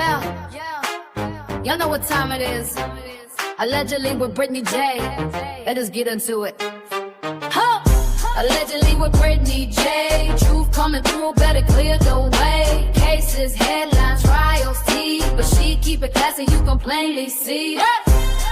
Yeah. Y'all know what time it is. Allegedly with Brittany J. Let us get into it. Allegedly with Brittany J. Truth coming through, better clear the way. Cases, headlines, trials, tea. But she keep it classy, you can plainly see.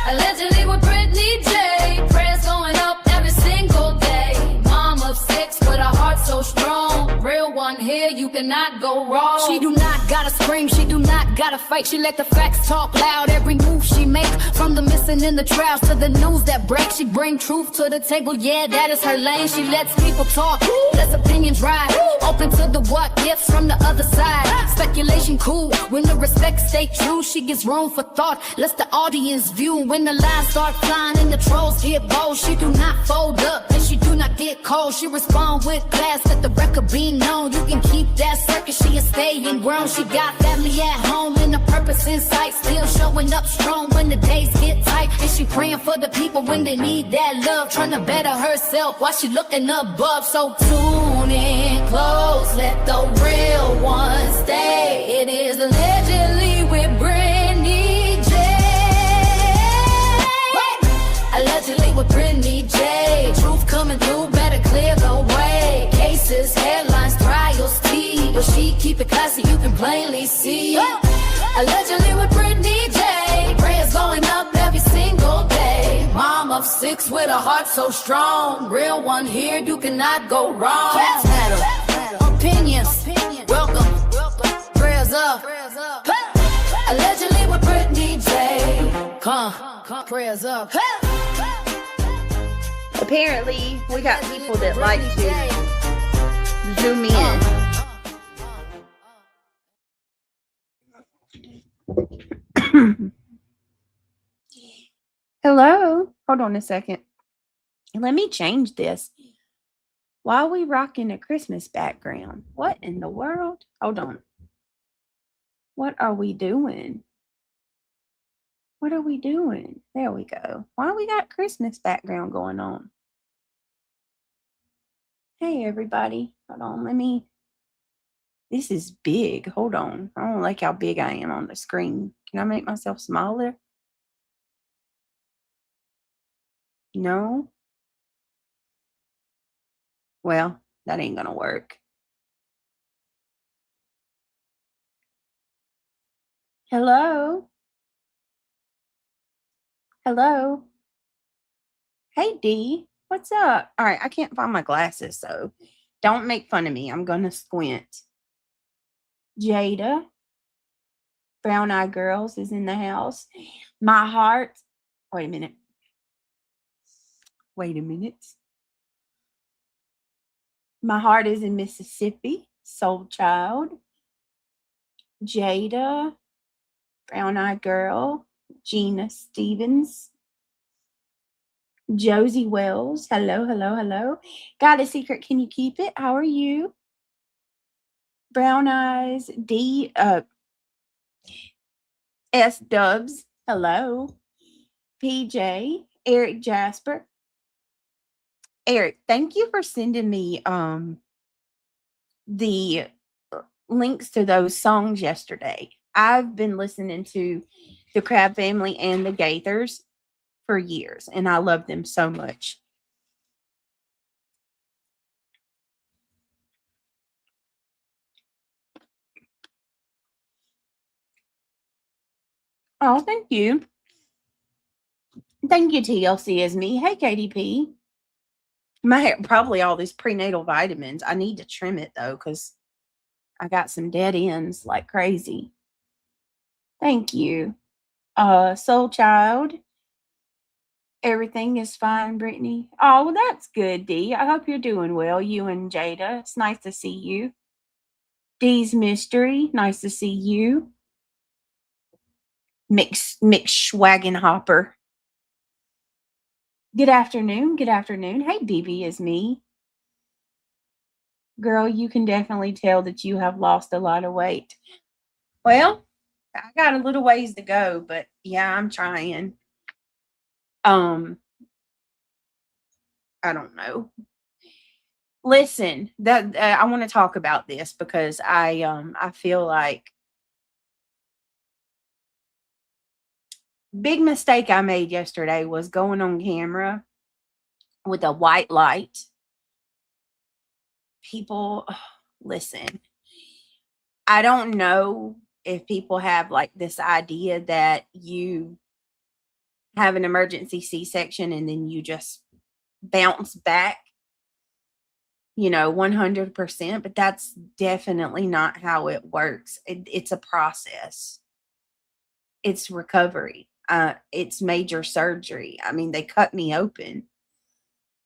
Allegedly with Brittany J. Prayers going up every single day. Mom of 6 with a heart so strong. Real one here, you cannot go wrong. She do not gotta scream, she do not gotta fight. She let the facts talk loud, every move she make. From the missing in the trials to the news that breaks. She bring truth to the table, yeah, that is her lane. She lets people talk, lets opinions ride. Open to the what ifs from the other side. Speculation cool, when the respect stay true. She gives room for thought, lets the audience view. When the lies start flying and the trolls get bold, she do not fold up and she do not get cold. She respond with class, let the record be known. You can keep that circus, she is staying grown. She got family at home and a purpose in sight. Still showing up strong when the days get tight. And she praying for the people when they need that love. Trying to better herself while she looking above. So tune in close, let the real one stay. It is allegedly with Brittany J. Allegedly with Brittany J. Truth coming through, better clear the way. Cases, headlines, trials, tea. But she keep it classy, you can plainly see. Allegedly with Brittany J. Prayers going up every single day. Mom of 6 with a heart so strong. Real one here, you cannot go wrong. Facts matter, opinions, welcome, prayers up. Allegedly with Brittany J. Come, prayers up. Apparently, we got people that like to zoom in. Hello. Hold on a second. Let me change this. Why are we rocking a Christmas background? What in the world? Hold on. What are we doing? What are we doing? There we go. Why we got Christmas background going on? Hey, everybody. Hold on. This is big. Hold on. I don't like how big I am on the screen. Can I make myself smaller? No? Well, that ain't gonna work. Hello? Hello? Hey, D. What's up? All right, I can't find my glasses, so don't make fun of me. I'm gonna squint. Jada. Brown Eye Girls is in the house. My heart. Wait a minute. My heart is in Mississippi. Soul Child. Jada. Brown Eye Girl. Gina Stevens. Josie Wells. Hello. Got a secret. Can you keep it? How are you? Brown Eyes. D. S. Dubs. Hello. PJ. Eric Jasper. Eric, thank you for sending me the links to those songs yesterday. I've been listening to the Crab Family and the Gaithers for years, and I love them so much. Oh, thank you. Thank you, TLC as me. Hey, KDP. My hair, probably all these prenatal vitamins. I need to trim it, though, because I got some dead ends like crazy. Thank you. Soul Child. Everything is fine, Brittany. Oh, well, that's good, D. I hope you're doing well, you and Jada. It's nice to see you. D's Mystery. Nice to see you. Mix Schwagenhopper. Good afternoon. Hey, BB is me. Girl, you can definitely tell that you have lost a lot of weight. Well, I got a little ways to go, but yeah, I'm trying. I don't know. Listen, that I want to talk about this because I feel like big mistake I made yesterday was going on camera with a white light. People, listen, I don't know if people have like this idea that you have an emergency C-section and then you just bounce back, 100%, but that's definitely not how it works. It's a process. It's recovery. It's major surgery. I mean, they cut me open.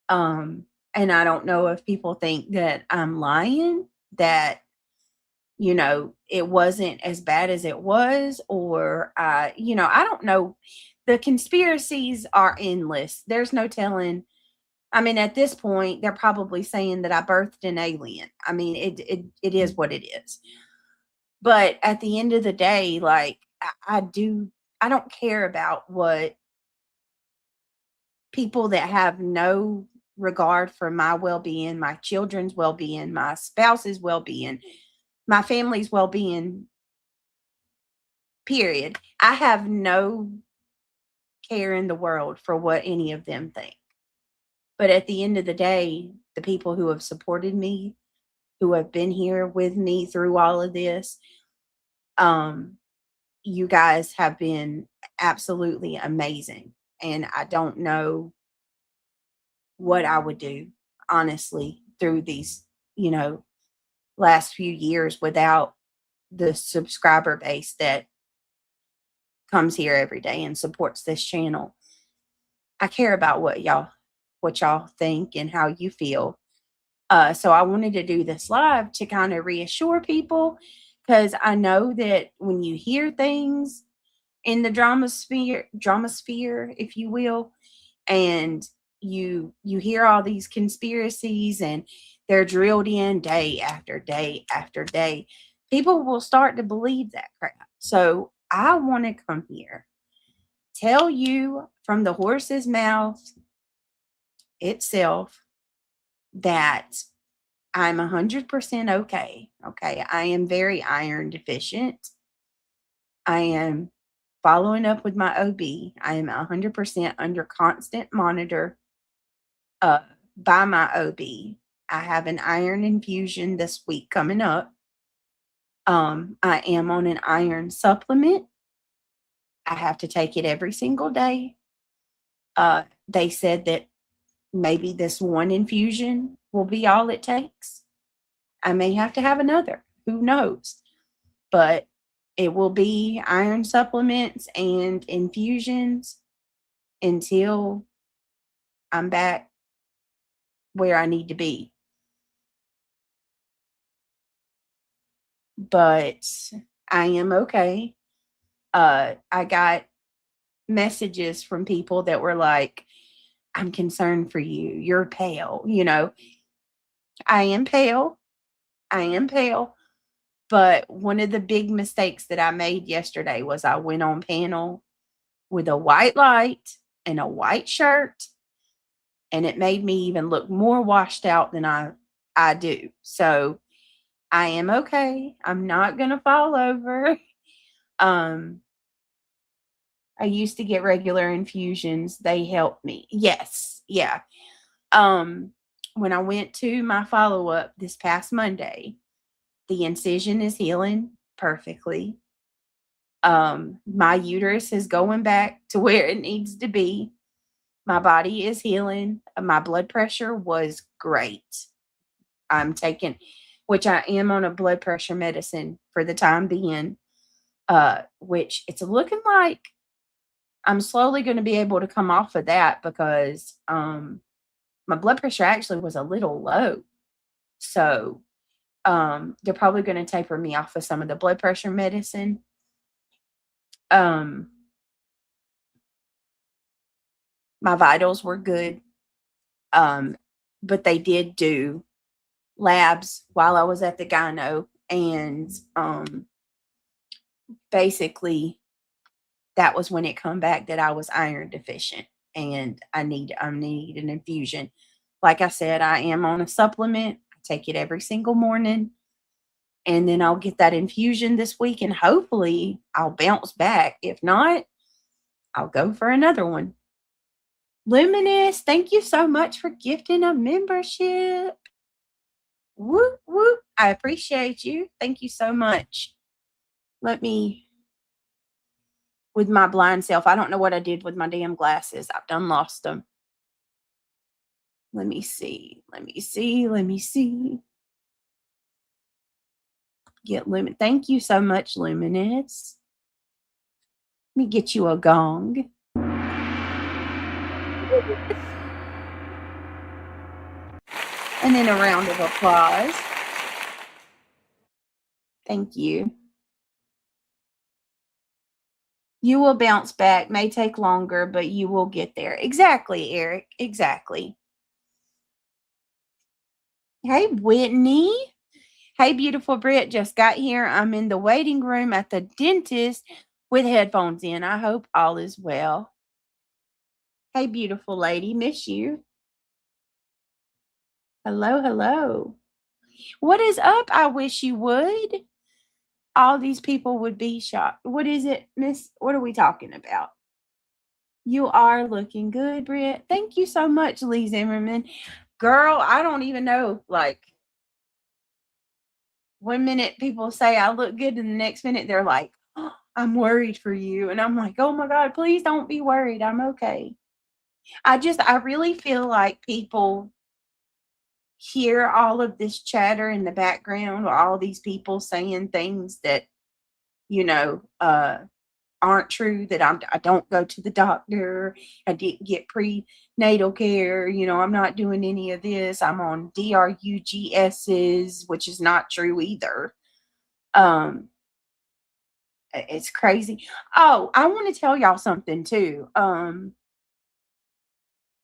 And I don't know if people think that I'm lying, that, it wasn't as bad as it was, or, I don't know. The conspiracies are endless. There's no telling. I mean, at this point, they're probably saying that I birthed an alien. I mean, it is what it is. But at the end of the day, like I don't care about what people that have no regard for my well-being, my children's well-being, my spouse's well-being, my family's well-being, period. I have no care in the world for what any of them think. But at the end of the day, the people who have supported me, who have been here with me through all of this, you guys have been absolutely amazing. And I don't know what I would do, honestly, through these, last few years without the subscriber base that comes here every day and supports this channel. I care about what y'all think and how you feel. So I wanted to do this live to kind of reassure people, because I know that when you hear things in the drama sphere, if you will, and you hear all these conspiracies and they're drilled in day after day after day, people will start to believe that crap. So I want to come here, tell you from the horse's mouth itself that I'm 100% okay. Okay. I am very iron deficient. I am following up with my OB. I am 100% under constant monitor by my OB. I have an iron infusion this week coming up. I am on an iron supplement. I have to take it every single day. They said that maybe this one infusion will be all it takes. I may have to have another. Who knows? But it will be iron supplements and infusions until I'm back where I need to be. But I am okay. I got messages from people that were like, I'm concerned for you. You're pale. I am pale. But one of the big mistakes that I made yesterday was I went on panel with a white light and a white shirt, and it made me even look more washed out than I do. So I am okay. I'm not going to fall over. I used to get regular infusions. They helped me. Yes. Yeah. When I went to my follow-up this past Monday, the incision is healing perfectly. My uterus is going back to where it needs to be. My body is healing. My blood pressure was great. Which I am on a blood pressure medicine for the time being, which it's looking like I'm slowly going to be able to come off of that, because my blood pressure actually was a little low. So they're probably going to taper me off of some of the blood pressure medicine. My vitals were good. But they did do labs while I was at the gyno, and basically that was when it come back that I was iron deficient and I need an infusion. Like I said, I am on a supplement. I take it every single morning, and then I'll get that infusion this week, and hopefully I'll bounce back. If not, I'll go for another one. Luminous, thank you so much for gifting a membership. Whoop, whoop. I appreciate you. Thank you so much. Let me, with my blind self, I don't know what I did with my damn glasses. I've done lost them. Let me see. Get Lumin. Thank you so much, Luminous. Let me get you a gong. And then a round of applause. Thank you. You will bounce back. May take longer, but you will get there. Exactly, Eric. Exactly. Hey, Whitney. Hey, beautiful Britt. Just got here. I'm in the waiting room at the dentist with headphones in. I hope all is well. Hey, beautiful lady. Miss you. Hello, hello. What is up? I wish you would. All these people would be shocked. What is it, Miss? What are we talking about? You are looking good, Britt. Thank you so much, Lee Zimmerman. Girl, I don't even know. Like, one minute people say I look good, and the next minute they're like, oh, I'm worried for you. And I'm like, oh my God, please don't be worried. I'm okay. I really feel like people hear all of this chatter in the background, or all these people saying things that, aren't true, that I don't go to the doctor, I didn't get prenatal care, I'm not doing any of this, I'm on DRUGS's, which is not true either. It's crazy. Oh, I want to tell y'all something too.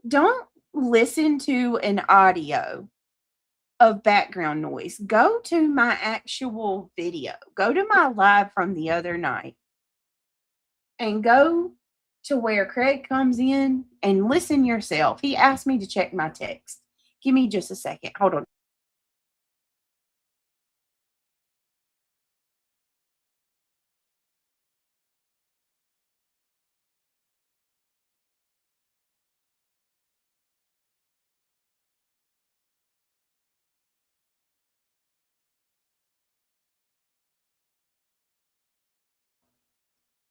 Don't listen to an audio of background noise. Go to my actual video. Go to my live from the other night and go to where Craig comes in and listen yourself. He asked me to check my text. Give me just a second. Hold on.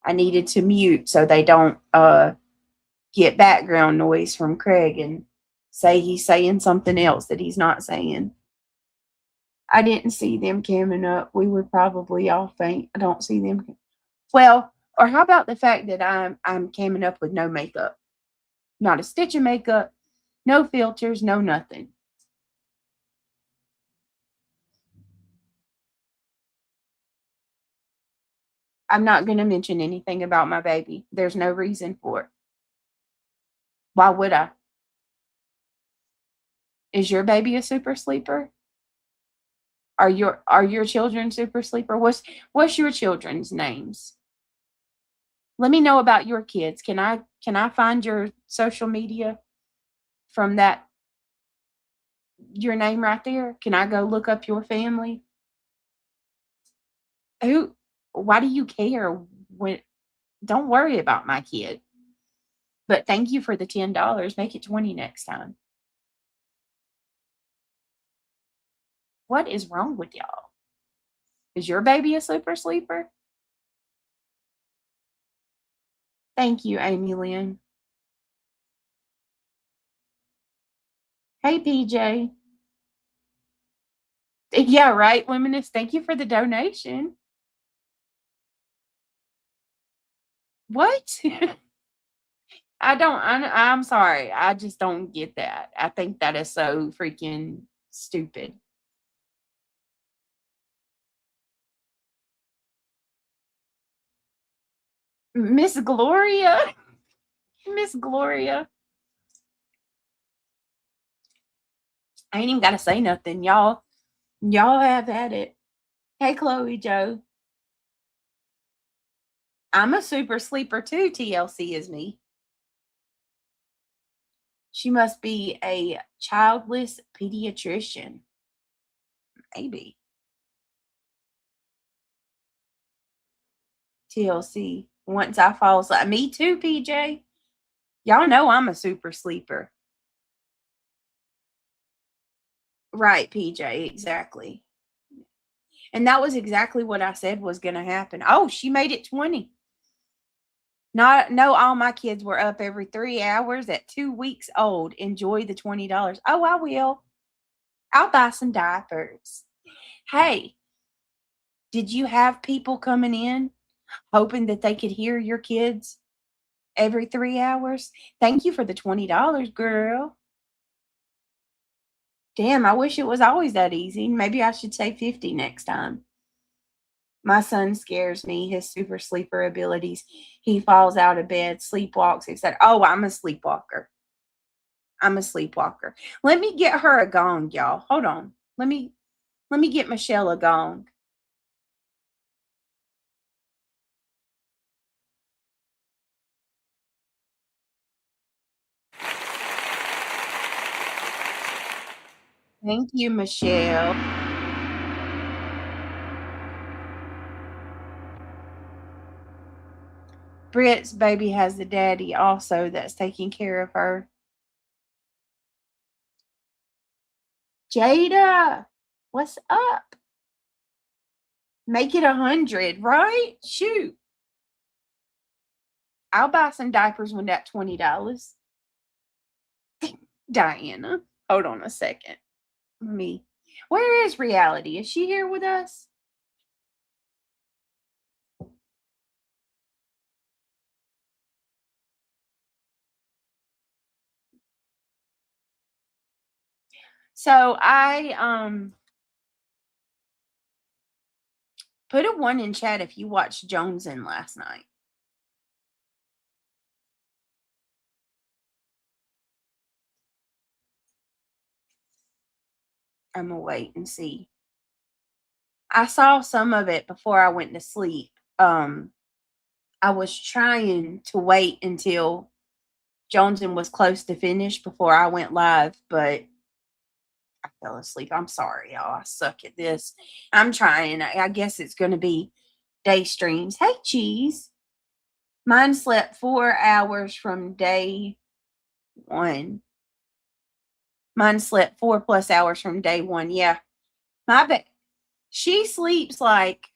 I needed to mute so they don't get background noise from Craig and say he's saying something else that he's not saying. I didn't see them coming up. We were probably all faint. I don't see them. Well, or how about the fact that I'm coming up with no makeup, not a stitch of makeup, no filters, no nothing. I'm not going to mention anything about my baby. There's no reason for it. Why would I? Is your baby a super sleeper? Are your children super sleeper? What's your children's names? Let me know about your kids. Can I find your social media from that, your name right there? Can I go look up your family? Why do you care? Don't worry about my kid. But thank you for the $10. Make it 20 next time. What is wrong with y'all? Is your baby a super sleeper? Thank you, Amy Lynn. Hey, PJ. Yeah, right, Luminous. Thank you for the donation. What? I'm sorry. I just don't get that. I think that is so freaking stupid. Miss Gloria. Miss Gloria. I ain't even got to say nothing. Y'all have at it. Hey, Chloe Joe. I'm a super sleeper too. TLC is me. She must be a childless pediatrician. Maybe. TLC once I fall asleep. Me too, PJ. Y'all know I'm a super sleeper. Right, PJ, exactly. And that was exactly what I said was going to happen. Oh, she made it 20. No, all my kids were up every 3 hours at 2 weeks old. Enjoy the $20. Oh, I will. I'll buy some diapers. Hey, did you have people coming in hoping that they could hear your kids every 3 hours? Thank you for the $20, girl. Damn, I wish it was always that easy. Maybe I should say 50 next time. My son scares me, his super sleeper abilities. He falls out of bed, sleepwalks, etc. Oh, I'm a sleepwalker. I'm a sleepwalker. Let me get her a gong, y'all. Hold on. Let me get Michelle a gong. Thank you, Michelle. Britt's baby has the daddy also that's taking care of her. Jada, what's up? Make it 100, right? Shoot. I'll buy some diapers with that $20. Diana, hold on a second. Where is Reality? Is she here with us? So I put a 1 in chat if you watched Jonesin last night. I'm gonna wait and see. I saw some of it before I went to sleep. I was trying to wait until Jonesin was close to finish before I went live, but I fell asleep. I'm sorry, y'all. I suck at this. I'm trying. I guess it's going to be day streams. Hey, Cheese. Mine slept 4 hours from day 1. Mine slept 4+ hours from day 1. Yeah. My bad. She sleeps like,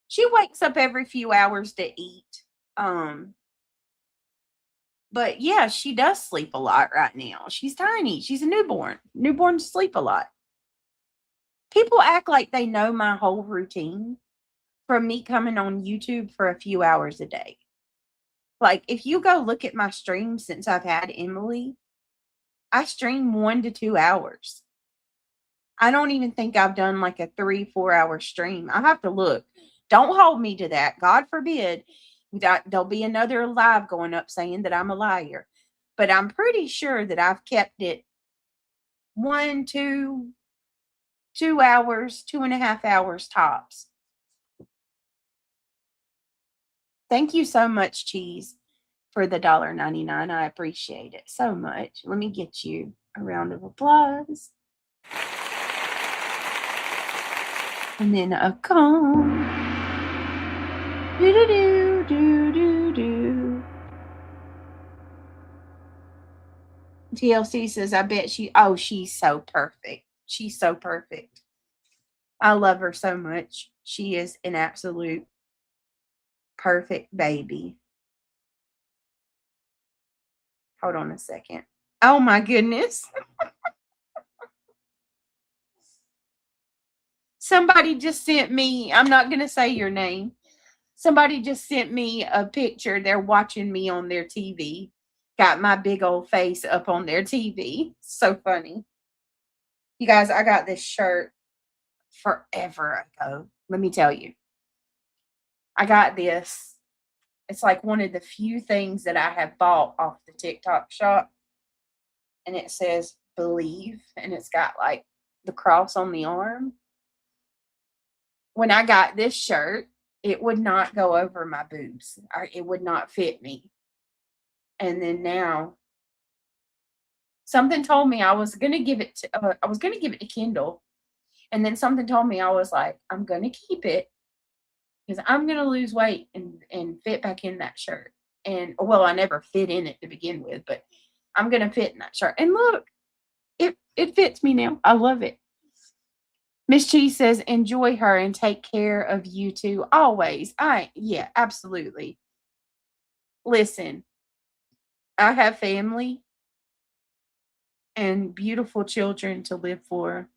she wakes up every few hours to eat. But yeah, she does sleep a lot right now. She's tiny. She's a newborn. Newborns sleep a lot. People act like they know my whole routine from me coming on YouTube for a few hours a day. Like, if you go look at my streams since I've had Emily, I stream 1 to 2 hours. I don't even think I've done like a 3-4 hour stream. I have to look. Don't hold me to that. God forbid that there'll be another live going up saying that I'm a liar. But I'm pretty sure that I've kept it 1, 2 hours, 2.5 hours tops. Thank you so much, Cheese, for the $1.99. I appreciate it so much. Let me get you a round of applause. And then a comb. Do-do-do. TLC says, I bet she's so perfect. She's so perfect. I love her so much. She is an absolute perfect baby. Hold on a second. Oh my goodness. Somebody just sent me, I'm not going to say your name. Somebody just sent me a picture. They're watching me on their TV. Got my big old face up on their TV. So funny. You guys, I got this shirt forever ago. Let me tell you. I got this. It's like one of the few things that I have bought off the TikTok shop. And it says believe. And it's got like the cross on the arm. When I got this shirt, it would not go over my boobs. It would not fit me. And then now, something told me I was gonna give it to Kendall, and then something told me I was like, I'm gonna keep it because I'm gonna lose weight, and and fit back in that shirt. And well, I never fit in it to begin with, but I'm gonna fit in that shirt. And look, it fits me now. I love it. Miss Cheese says, enjoy her and take care of you too. Always. Yeah, absolutely. Listen, I have family and beautiful children to live for.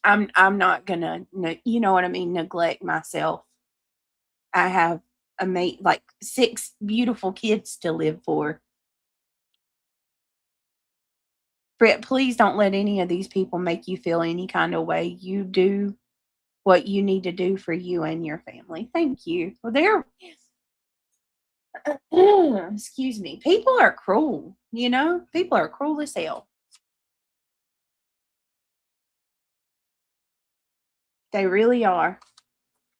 I'm not gonna, you know what I mean, neglect myself. I have like 6 beautiful kids to live for. Brett, please don't let any of these people make you feel any kind of way. You do what you need to do for you and your family. Thank you. Well, excuse me. People are cruel, you know? People are cruel as hell. They really are.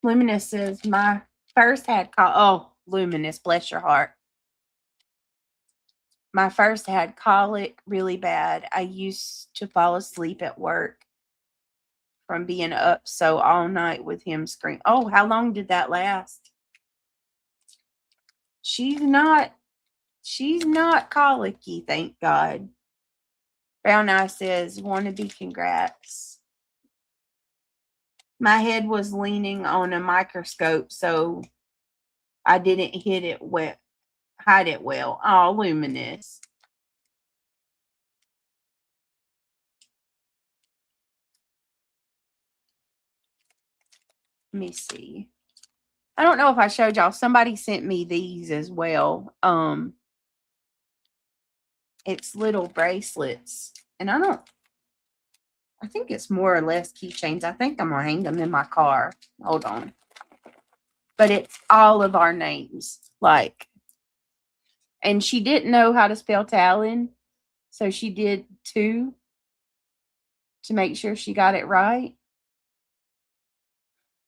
Luminous says, my first had oh, Luminous, bless your heart. My first had colic really bad. I used to fall asleep at work from being up so all night with him screaming. Oh, how long did that last? She's not colicky, thank God. Brown Eye says, wannabe congrats. My head was leaning on a microscope, so I didn't hide it well. Oh, Luminous. Let me see. I don't know if I showed y'all. Somebody sent me these as well. It's little bracelets. And I think it's more or less keychains. I think I'm going to hang them in my car. Hold on. But it's all of our names. Like, and she didn't know how to spell Talon. So she did 2 to make sure she got it right.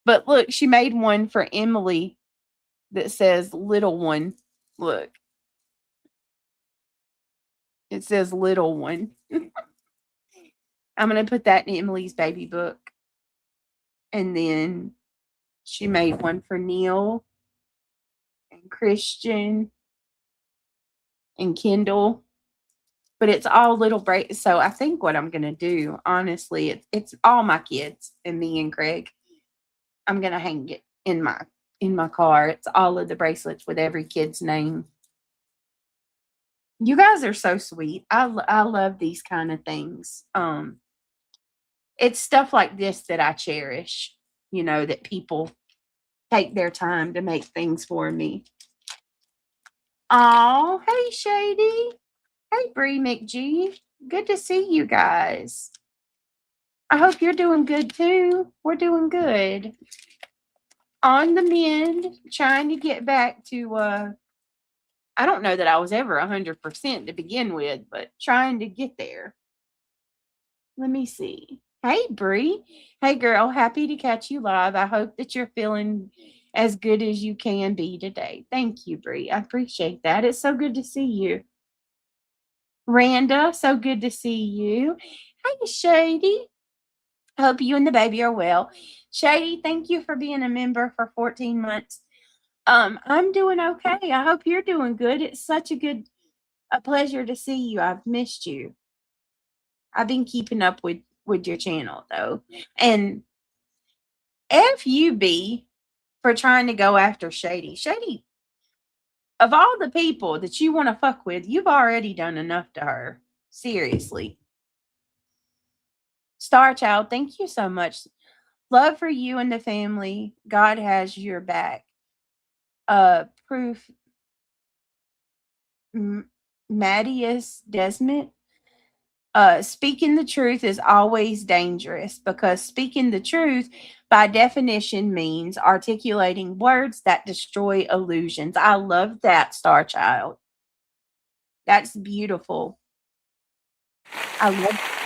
But look, she made one for Emily that says little one. Look. It says little one. I'm going to put that in Emily's baby book. And then she made one for Neil and Christian and Kendall. But it's all little breaks. So I think what I'm going to do, honestly, it's all my kids and me and Craig. I'm going to hang it in my car. It's all of the bracelets with every kid's name. You guys are so sweet. I love these kind of things. It's stuff like this that I cherish, you know, that people take their time to make things for me. Oh, hey, Shady. Hey, Bree McG. Good to see you guys. I hope you're doing good too. We're doing good. On the mend, trying to get back to, I don't know that I was ever 100% to begin with, but trying to get there. Let me see. Hey, Bree. Hey, girl. Happy to catch you live. I hope that you're feeling as good as you can be today. Thank you, Bree. I appreciate that. It's so good to see you. Randa, so good to see you. Hey, Shady. Hope you and the baby are well. Shady, thank you for being a member for 14 months. I'm doing okay. I hope you're doing good. It's such a pleasure to see you. I've missed you. I've been keeping up with your channel though. And FUB for trying to go after Shady. Shady, of all the people that you want to fuck with, you've already done enough to her. Seriously. Star Child, thank you so much. Love for you and the family. God has your back. Proof. Mattias Desmond. Speaking the truth is always dangerous because speaking the truth by definition means articulating words that destroy illusions. I love that, Star Child. That's beautiful. I love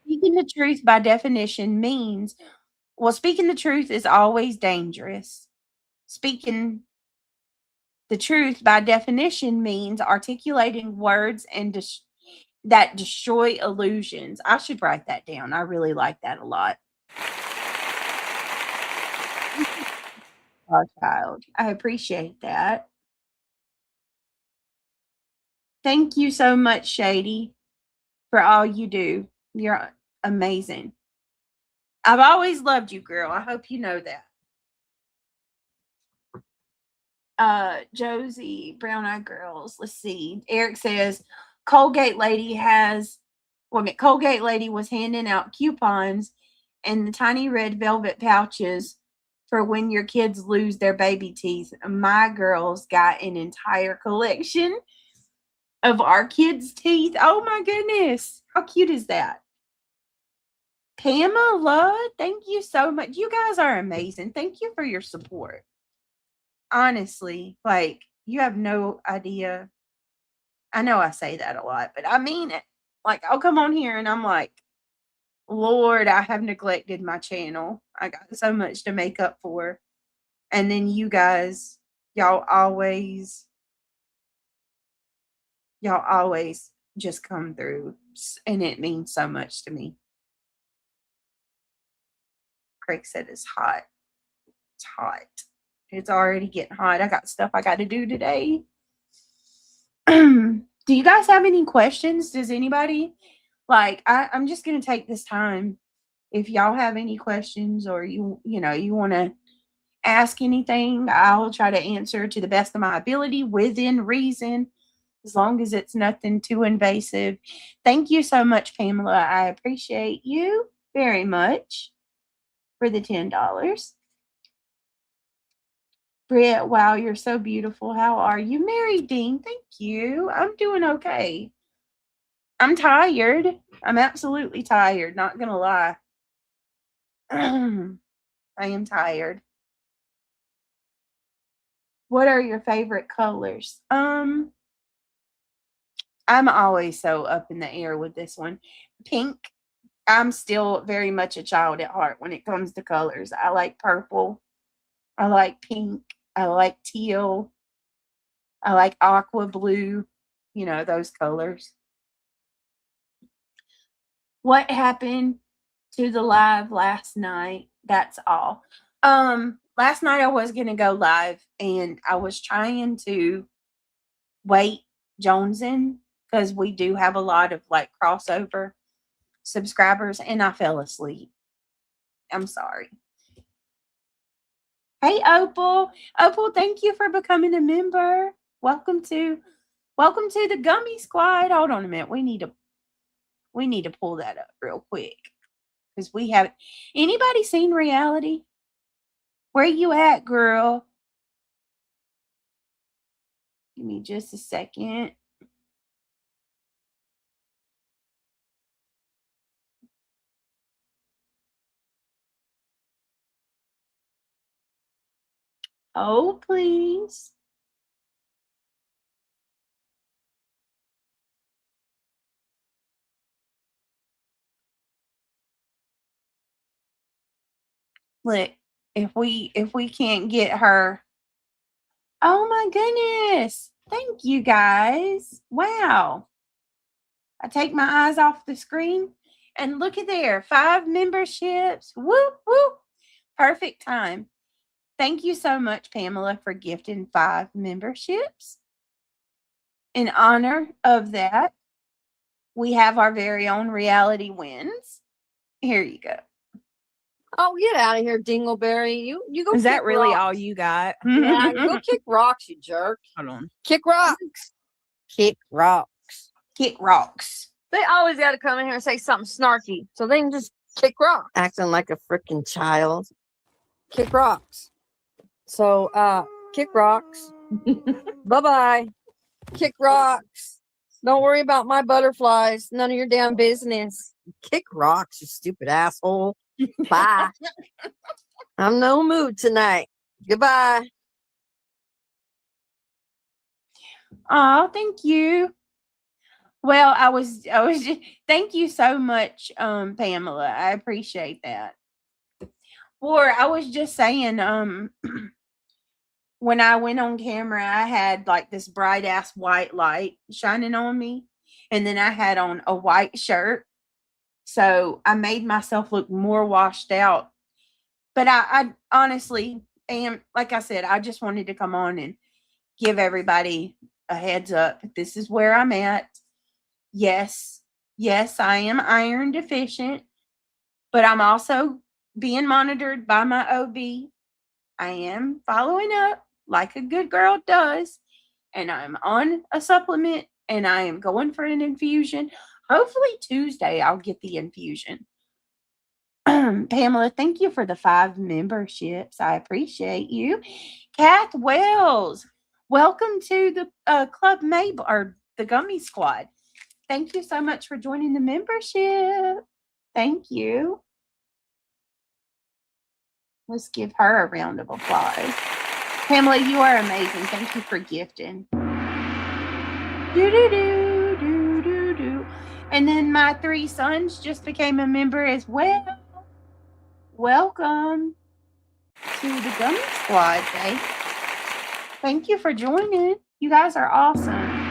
speaking the truth by definition means, well, speaking the truth is always dangerous. Speaking the truth by definition means articulating words and that destroy illusions. I should write that down. I really like that a lot. our child. I appreciate that. Thank you so much, Shady, for all you do. You're amazing. I've always loved you, girl. I hope you know that. Josie, Brown Eyed Girls. Let's see. Eric says Colgate Lady Colgate Lady was handing out coupons and the tiny red velvet pouches for when your kids lose their baby teeth. My girls got an entire collection of our kids' teeth. Oh my goodness. How cute is that? Pamela, thank you so much. You guys are amazing. Thank you for your support. Honestly, like, you have no idea. I know I say that a lot, but I mean it. Like, I'll come on here and I'm like, Lord, I have neglected my channel. I got so much to make up for. And then you guys, y'all always just come through. And it means so much to me. Craig said it's hot. It's hot. It's already getting hot. I got stuff I got to do today. Do you guys have any questions? Does anybody? Like, I'm just going to take this time. If y'all have any questions or you want to ask anything, I'll try to answer to the best of my ability within reason, as long as it's nothing too invasive. Thank you so much, Pamela. I appreciate you very much for the $10. Britt, wow, you're so beautiful. How are you? Mary Dean, thank you. I'm doing okay. I'm tired. I'm absolutely tired, not gonna lie. I am tired. What are your favorite colors? I'm always so up in the air with this one. Pink. I'm still very much a child at heart when it comes to colors. I like purple. I like pink. I like teal. I like aqua blue. Those colors. What happened to the live last night? That's all. Last night I was going to go live and I was trying to wait Jones in because we do have a lot of like crossover subscribers and I fell asleep. I'm sorry. Hey Opal. Opal, thank you for becoming a member. Welcome to the Gummy Squad. Hold on a minute. We need to pull that up real quick. Because we haven't. Anybody seen Reality? Where you at, girl? Give me just a second. Oh, please. Look, if we can't get her. Oh my goodness. Thank you guys. Wow. I take my eyes off the screen and look at there. 5 memberships. Whoop, whoop. Perfect time. Thank you so much, Pamela, for gifting 5 memberships. In honor of that, we have our very own Reality Wins. Here you go. Oh, get out of here, Dingleberry. You go. Is that really rocks. all you got? Yeah, go kick rocks, you jerk. Hold on. Kick rocks. Kick rocks. Kick rocks. They always got to come in here and say something snarky, so they can just kick rocks. Acting like a freaking child. Kick rocks. So, kick rocks. Bye-bye. Kick rocks. Don't worry about my butterflies. None of your damn business. Kick rocks, you stupid asshole. Bye. I'm no mood tonight. Goodbye. Oh, thank you. Well, I was just, thank you so much, Pamela. I appreciate that. Or I was just saying, when I went on camera, I had like this bright ass white light shining on me, and then I had on a white shirt. So I made myself look more washed out. But I honestly, And like I said, I just wanted to come on and give everybody a heads up. This is where I'm at. Yes, I am iron deficient, but I'm also being monitored by my OB. I am following up like a good girl does, and I'm on a supplement, and I am going for an infusion. Hopefully Tuesday I'll get the infusion. Pamela, thank you for the 5 memberships. I appreciate you. Kath Wells, welcome to the Club Mabel, or the Gummy Squad. Thank you so much for joining the membership. Thank you. Let's give her a round of applause. Pamela, you are amazing. Thank you for gifting. Do. And then my 3 sons just became a member as well. Welcome to the Gummy Squad, Jake. Thank you for joining. You guys are awesome.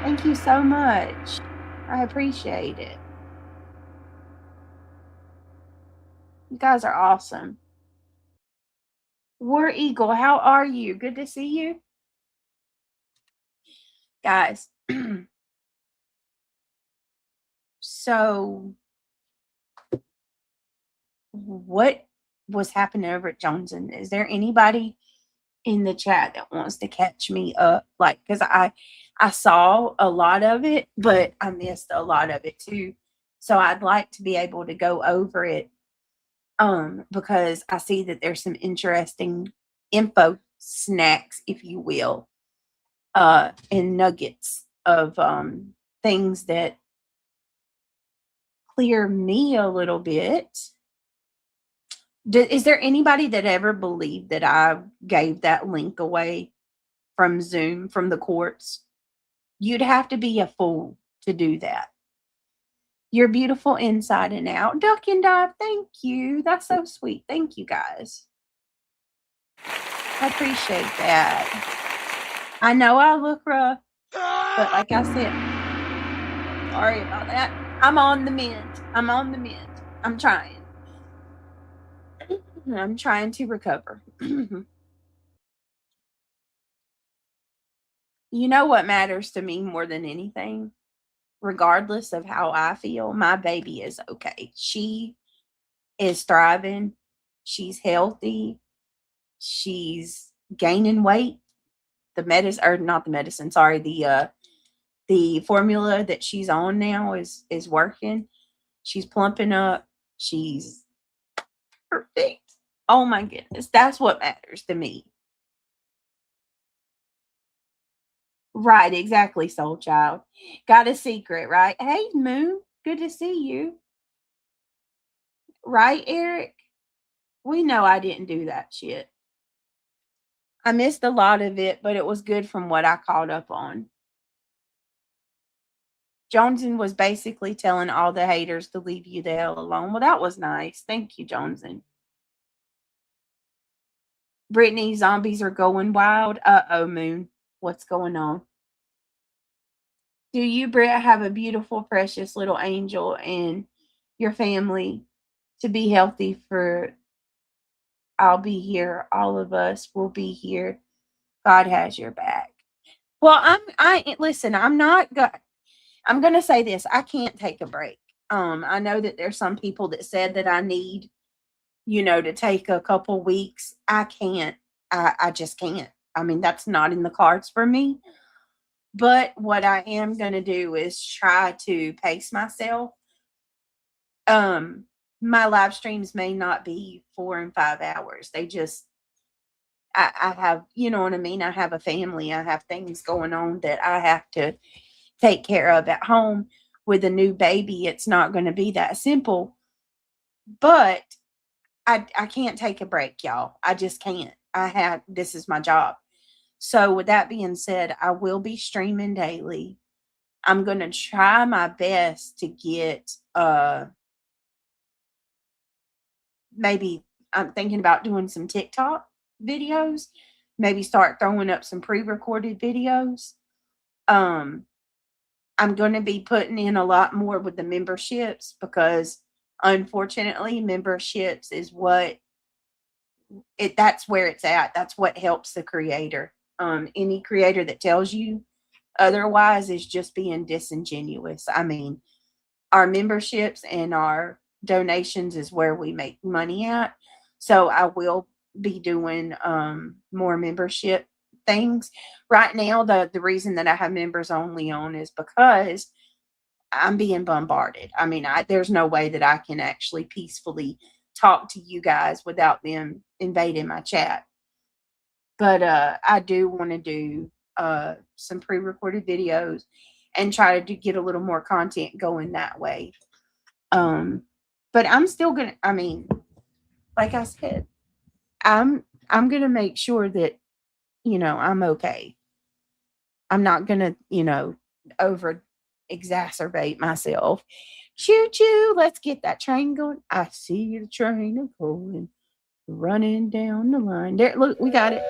Thank you so much. I appreciate it. You guys are awesome. War Eagle, how are you? Good to see you. Guys, so what was happening over at Johnson? Is there anybody in the chat that wants to catch me up? Like, because I saw a lot of it, but I missed a lot of it too. So I'd like to be able to go over it because I see that there's some interesting info snacks, if you will, and nuggets of things that clear me a little bit. Is there anybody that ever believed that I gave that link away from Zoom, from the courts? You'd have to be a fool to do that. You're beautiful inside and out. Duck and dive, thank you. That's so sweet. Thank you, guys. I appreciate that. I know I look rough, but like I said, sorry about that. I'm on the mend. I'm trying. I'm trying to recover. You know what matters to me more than anything? Regardless of how I feel, my baby is okay. She is thriving. She's healthy. She's gaining weight. The formula that she's on now is working. She's plumping up. She's perfect. Oh my goodness. That's what matters to me. Right, exactly, soul child. Got a secret, right? Hey, Moon, good to see you. Right, Eric? We know I didn't do that shit. I missed a lot of it, but it was good from what I caught up on. Joneson was basically telling all the haters to leave you the hell alone. Well, that was nice. Thank you, Joneson. Brittany, zombies are going wild. Uh-oh, Moon. What's going on? Do you, Britt, have a beautiful, precious little angel and your family to be healthy for? I'll be here. All of us will be here. God has your back. Well, listen, I'm going to say this. I can't take a break. I know that there's some people that said that I need, to take a couple weeks. I can't. I just can't. I mean, that's not in the cards for me. But what I am going to do is try to pace myself. My live streams may not be 4 and 5 hours. They just, I have, you know what I mean? I have a family. I have things going on that I have to take care of at home. With a new baby, it's not going to be that simple. But I can't take a break, y'all. I just can't. This is my job. So with that being said, I will be streaming daily. I'm going to try my best to get, maybe I'm thinking about doing some TikTok videos, maybe start throwing up some pre-recorded videos. I'm going to be putting in a lot more with the memberships because unfortunately memberships is what that's where it's at. That's what helps the creator. Any creator that tells you otherwise is just being disingenuous. I mean, our memberships and our donations is where we make money at. So I will be doing more membership things. Right now, the reason that I have members only on is because I'm being bombarded. I mean, there's no way that I can actually peacefully talk to you guys without them invading my chat. But I do want to do some pre-recorded videos and try to get a little more content going that way. But I'm still gonna, I mean, like I said, I'm gonna make sure that, you know, I'm okay. I'm not gonna, you know, over exacerbate myself. Choo choo, let's get that train going. I see the train going, running down the line. There, look, we got it.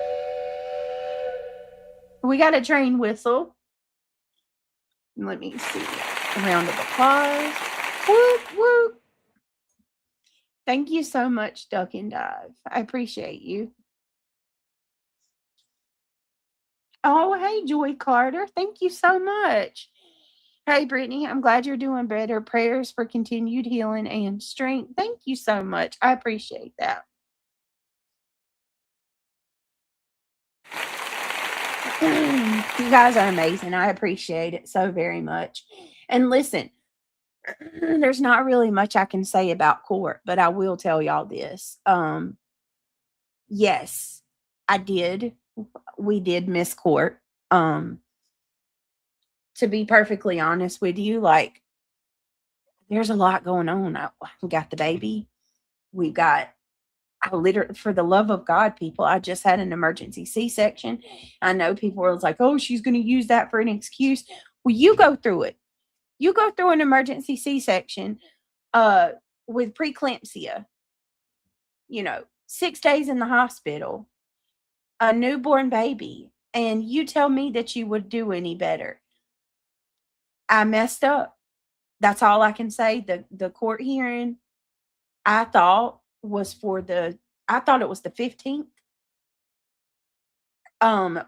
We got a train whistle. Let me see. A round of applause. Whoop, whoop. Thank you so much, Duck and Dive. I appreciate you. Oh, hey, Joy Carter. Thank you so much. Hey, Brittany, I'm glad you're doing better. Prayers for continued healing and strength. Thank you so much. I appreciate that. You guys are amazing. I appreciate it so very much. And listen, there's not really much I can say about court, but I will tell y'all this. Yes, I did. We did miss court. To be perfectly honest with you, like, there's a lot going on. We got the baby. We got, I literally, for the love of God, people, I just had an emergency C-section. I know people were like, oh, she's going to use that for an excuse. Well, you go through it. You go through an emergency C-section with preeclampsia, you know, 6 days in the hospital, a newborn baby, and you tell me that you would do any better. I messed up. That's all I can say. The court hearing, I thought it was the 15th.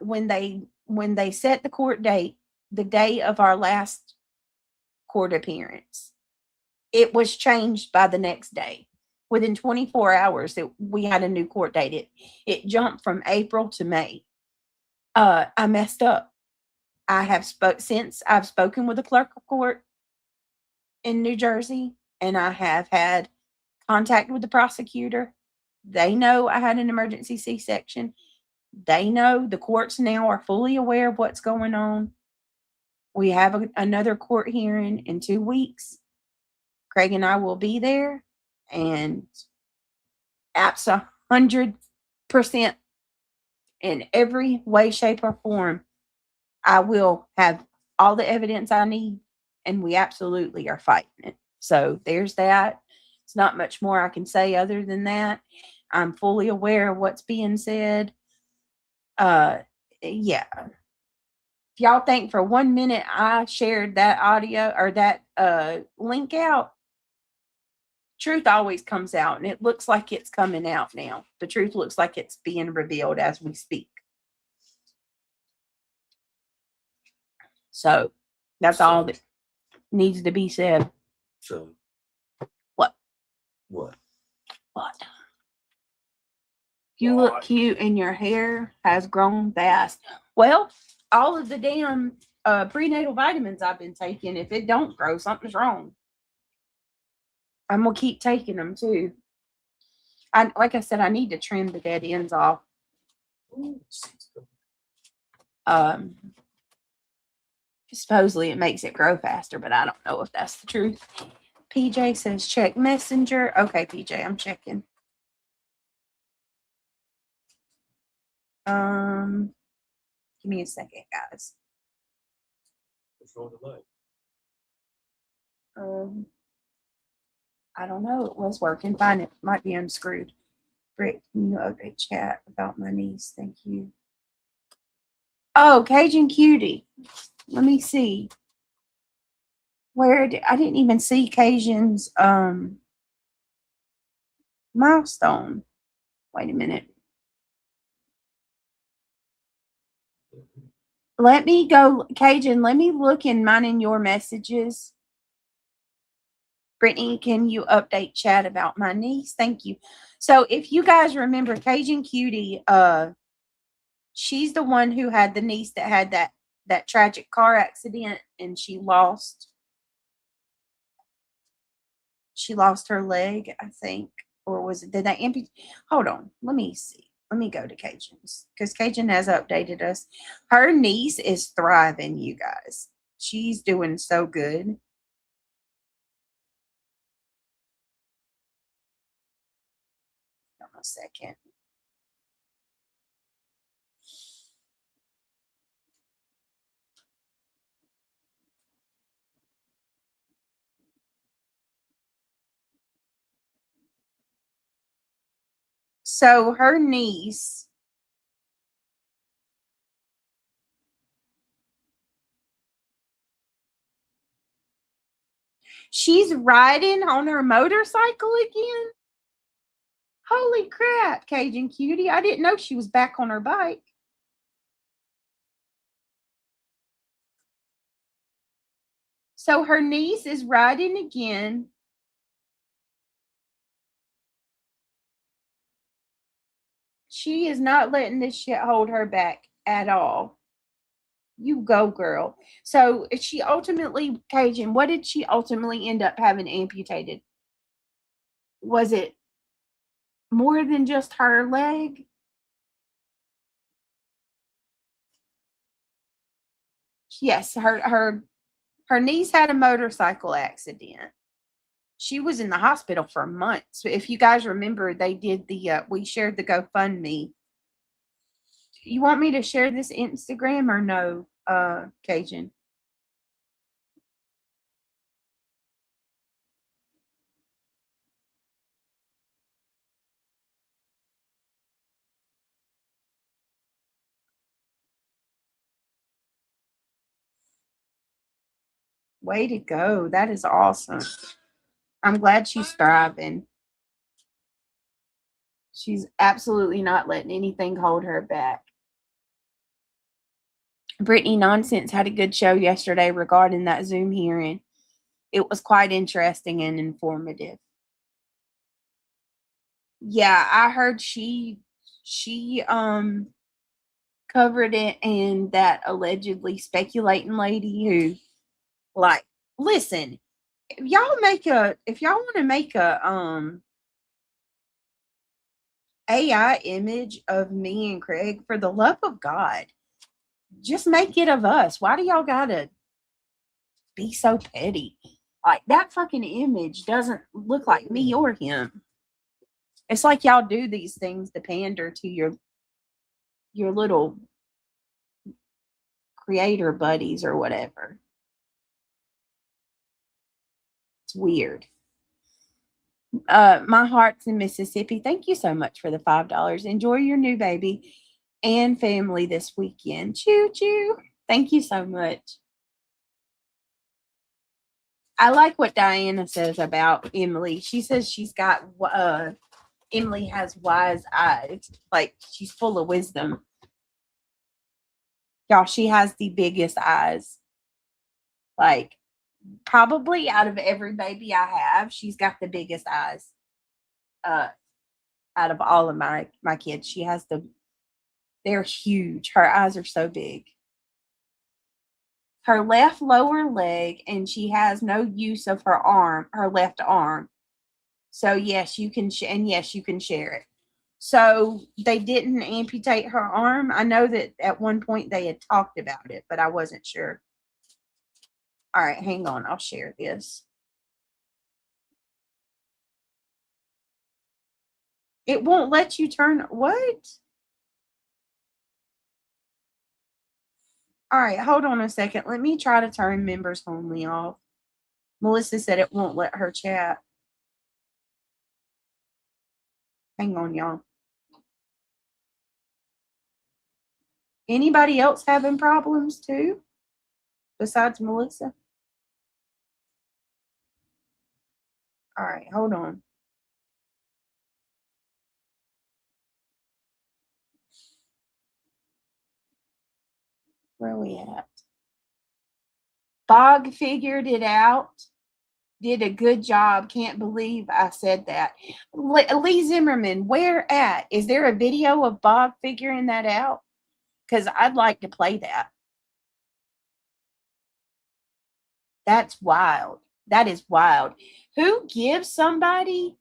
When they set the court date, the day of our last court appearance, it was changed by the next day. Within 24 hours, we had a new court date. It jumped from April to May. I messed up. I've spoken with the clerk of court in New Jersey, and I have had contact with the prosecutor. They know I had an emergency C-section. They know, the courts now are fully aware of what's going on. We have another court hearing in 2 weeks. Craig and I will be there, and apps 100% in every way, shape, or form. I will have all the evidence I need, and we absolutely are fighting it. So there's that. It's not much more I can say other than that. I'm fully aware of what's being said. Yeah. If y'all think for 1 minute I shared that audio or that link out, truth always comes out, and it looks like it's coming out now. The truth looks like it's being revealed as we speak. So that's all that needs to be said. So What? What? You look cute and your hair has grown fast. Well, all of the damn prenatal vitamins I've been taking, if it don't grow, something's wrong. I'm going to keep taking them too. Like I said, I need to trim the dead ends off. Supposedly it makes it grow faster, but I don't know if that's the truth. PJ says check Messenger. Okay, PJ, I'm checking. Give me a second, guys. What's wrong with the light? I don't know. It was working fine. It might be unscrewed. Britt, can you update chat about my niece? Thank you. Oh, Cajun Cutie. Let me see. I didn't even see Cajun's milestone. Wait a minute. Let me go, Cajun, let me look in mine and your messages. Brittany, can you update chat about my niece? Thank you. So if you guys remember, Cajun Cutie, she's the one who had the niece that had that tragic car accident, and she lost her leg, I think. Or was it, did they amputate? Hold on, let me see. Let me go to Cajun's, because Cajun has updated us. Her niece is thriving, you guys. She's doing so good. Hold on a second. So her niece, she's riding on her motorcycle again. Holy crap, Cajun Cutie. I didn't know she was back on her bike. So her niece is riding again. She is not letting this shit hold her back at all. You go, girl. So she ultimately, Cajun, what did she ultimately end up having amputated? Was it more than just her leg? Yes, her niece had a motorcycle accident. She was in the hospital for months. If you guys remember, they did we shared the GoFundMe. You want me to share this Instagram or no, Cajun? Way to go. That is awesome. I'm glad she's thriving. She's absolutely not letting anything hold her back. Brittany Nonsense had a good show yesterday regarding that Zoom hearing. It was quite interesting and informative. Yeah, I heard she covered it, and that allegedly speculating lady who, like, listen, if y'all want to make a AI image of me and Craig, for the love of God, just make it of us. Why do y'all gotta be so petty? Like, that fucking image doesn't look like me or him. It's like y'all do these things to pander to your little creator buddies or whatever. It's weird. My heart's in Mississippi. Thank you so much for the $5. Enjoy your new baby and family this weekend. Choo choo. Thank you so much. I like what Diana says about Emily. She says she's got Emily has wise eyes. Like, she's full of wisdom. Y'all, she has the biggest eyes. Like, probably out of every baby I have, she's got the biggest eyes. Out of all of my kids, she has they're huge. Her eyes are so big. Her left lower leg, and she has no use of her left arm. So yes, you can yes, you can share it. So they didn't amputate her arm. I know that at one point they had talked about it, but I wasn't sure. All right, hang on. I'll share this. It won't let you turn what? All right, hold on a second. Let me try to turn members only off. Melissa said it won't let her chat. Hang on, y'all. Anybody else having problems too? Besides Melissa? All right, hold on. Where are we at? Bog figured it out. Did a good job. Can't believe I said that. Lee Zimmerman, where at? Is there a video of Bog figuring that out? Because I'd like to play that. That's wild. That is wild. Who gives somebody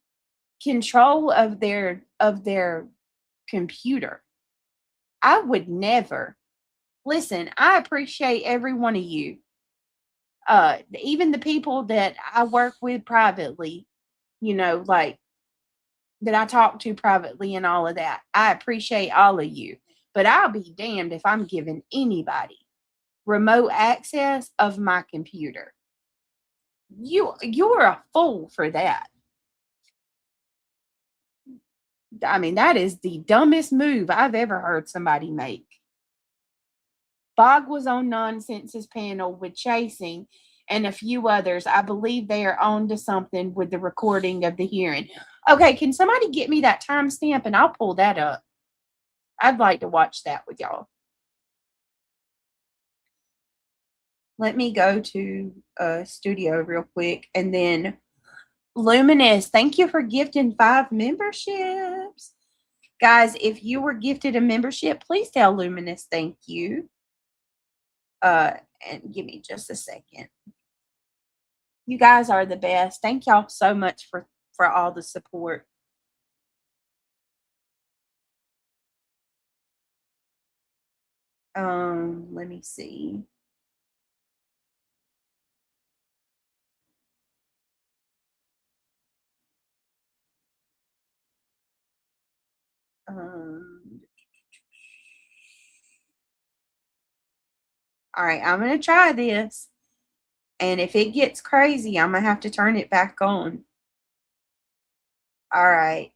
control of their computer? I would never. Listen, I appreciate every one of you. Even the people that I work with privately, you know, like that I talk to privately and all of that. I appreciate all of you. But I'll be damned if I'm giving anybody remote access of my computer. You're a fool for that. I mean, that is the dumbest move I've ever heard somebody make. Bog was on Nonsense's panel with Chasing and a few others. I believe they are on to something with the recording of the hearing. Okay, can somebody get me that timestamp and I'll pull that up? I'd like to watch that with y'all. Let me go to studio real quick. And then Luminous, thank you for gifting 5 memberships. Guys, if you were gifted a membership, please tell Luminous thank you. And give me just a second. You guys are the best. Thank y'all so much for all the support. Let me see. All right, I'm going to try this. And if it gets crazy, I'm going to have to turn it back on. All right.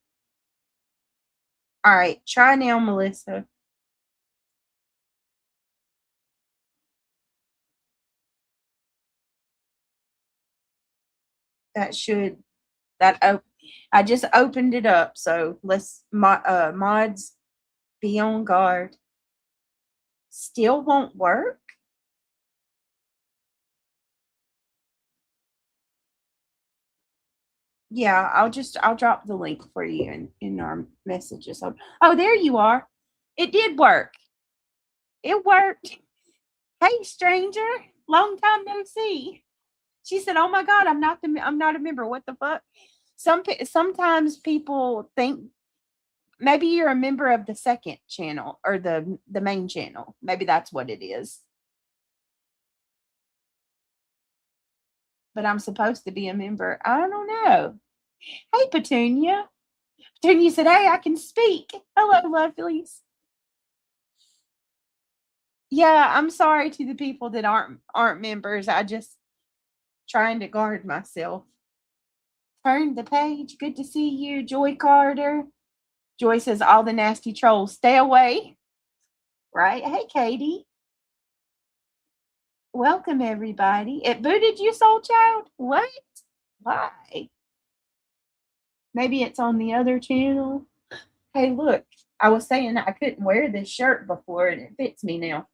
All right, try now, Melissa. I just opened it up, so let's mods be on guard. Still won't work? Yeah, I'll drop the link for you in our messages. Oh, there you are. It did work. It worked. Hey, stranger, long time no see. She said, "Oh my God, I'm not a member. What the fuck?" Sometimes people think maybe you're a member of the second channel or the main channel. Maybe that's what it is. But I'm supposed to be a member. I don't know. Hey, Petunia. Petunia said, "Hey, I can speak. Hello, lovelies." Yeah, I'm sorry to the people that aren't members. I just trying to guard myself. Turn the page. Good to see you, Joy Carter. Joy says, "All the nasty trolls, stay away." Right? Hey, Katie. Welcome, everybody. It booted you, Soul Child? What? Why? Maybe it's on the other channel. Hey, look. I was saying I couldn't wear this shirt before, and it fits me now.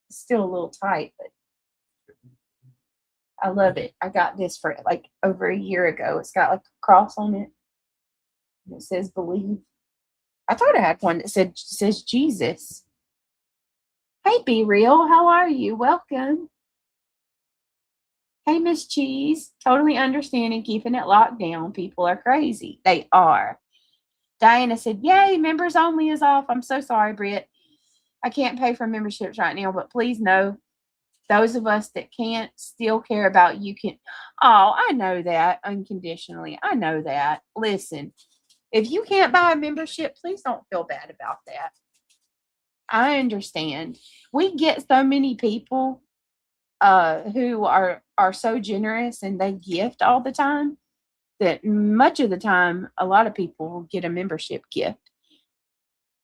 It's still a little tight, but I love it. I got this for like over a year ago. It's got like a cross on it. And it says believe. I thought I had one that says Jesus. Hey, Be Real. How are you? Welcome. Hey, Miss Cheese. Totally understanding keeping it locked down. People are crazy. They are. Diana said, "Yay, members only is off." I'm so sorry, Britt. I can't pay for memberships right now, but please know those of us that can't still care about you can. Oh, I know that unconditionally. I know that. Listen, if you can't buy a membership, please don't feel bad about that. I understand. We get so many people who are so generous and they gift all the time that much of the time a lot of people will get a membership gift.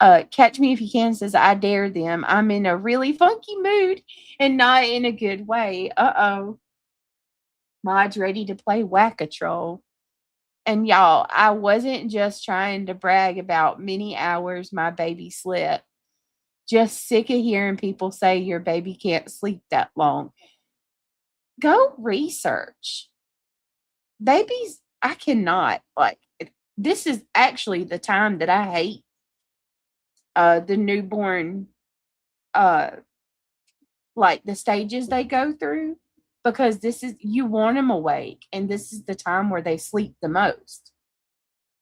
Catch Me If You Can says, "I dare them. I'm in a really funky mood and not in a good way." Uh-oh. Mod's ready to play Whack-A-Troll. And y'all, I wasn't just trying to brag about many hours my baby slept. Just sick of hearing people say your baby can't sleep that long. Go research. Babies, I cannot. Like, this is actually the time that I hate the newborn, like the stages they go through, because this is, you want them awake, and this is the time where they sleep the most.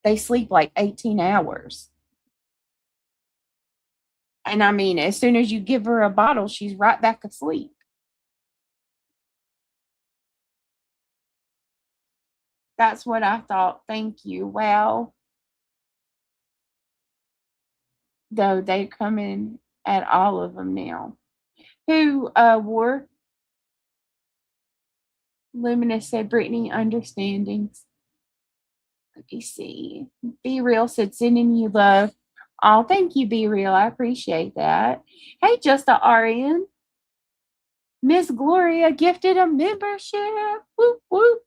They sleep like 18 hours. And I mean, as soon as you give her a bottle, she's right back asleep. That's what I thought. Thank you. Wow. Though they come in at all of them now. Who wore? Luminous said Brittany understandings. Let me see. Be Real said sending you love. Oh, thank you, Be Real. I appreciate that. Hey, just a RN. Miss Gloria gifted a membership. Whoop, whoop.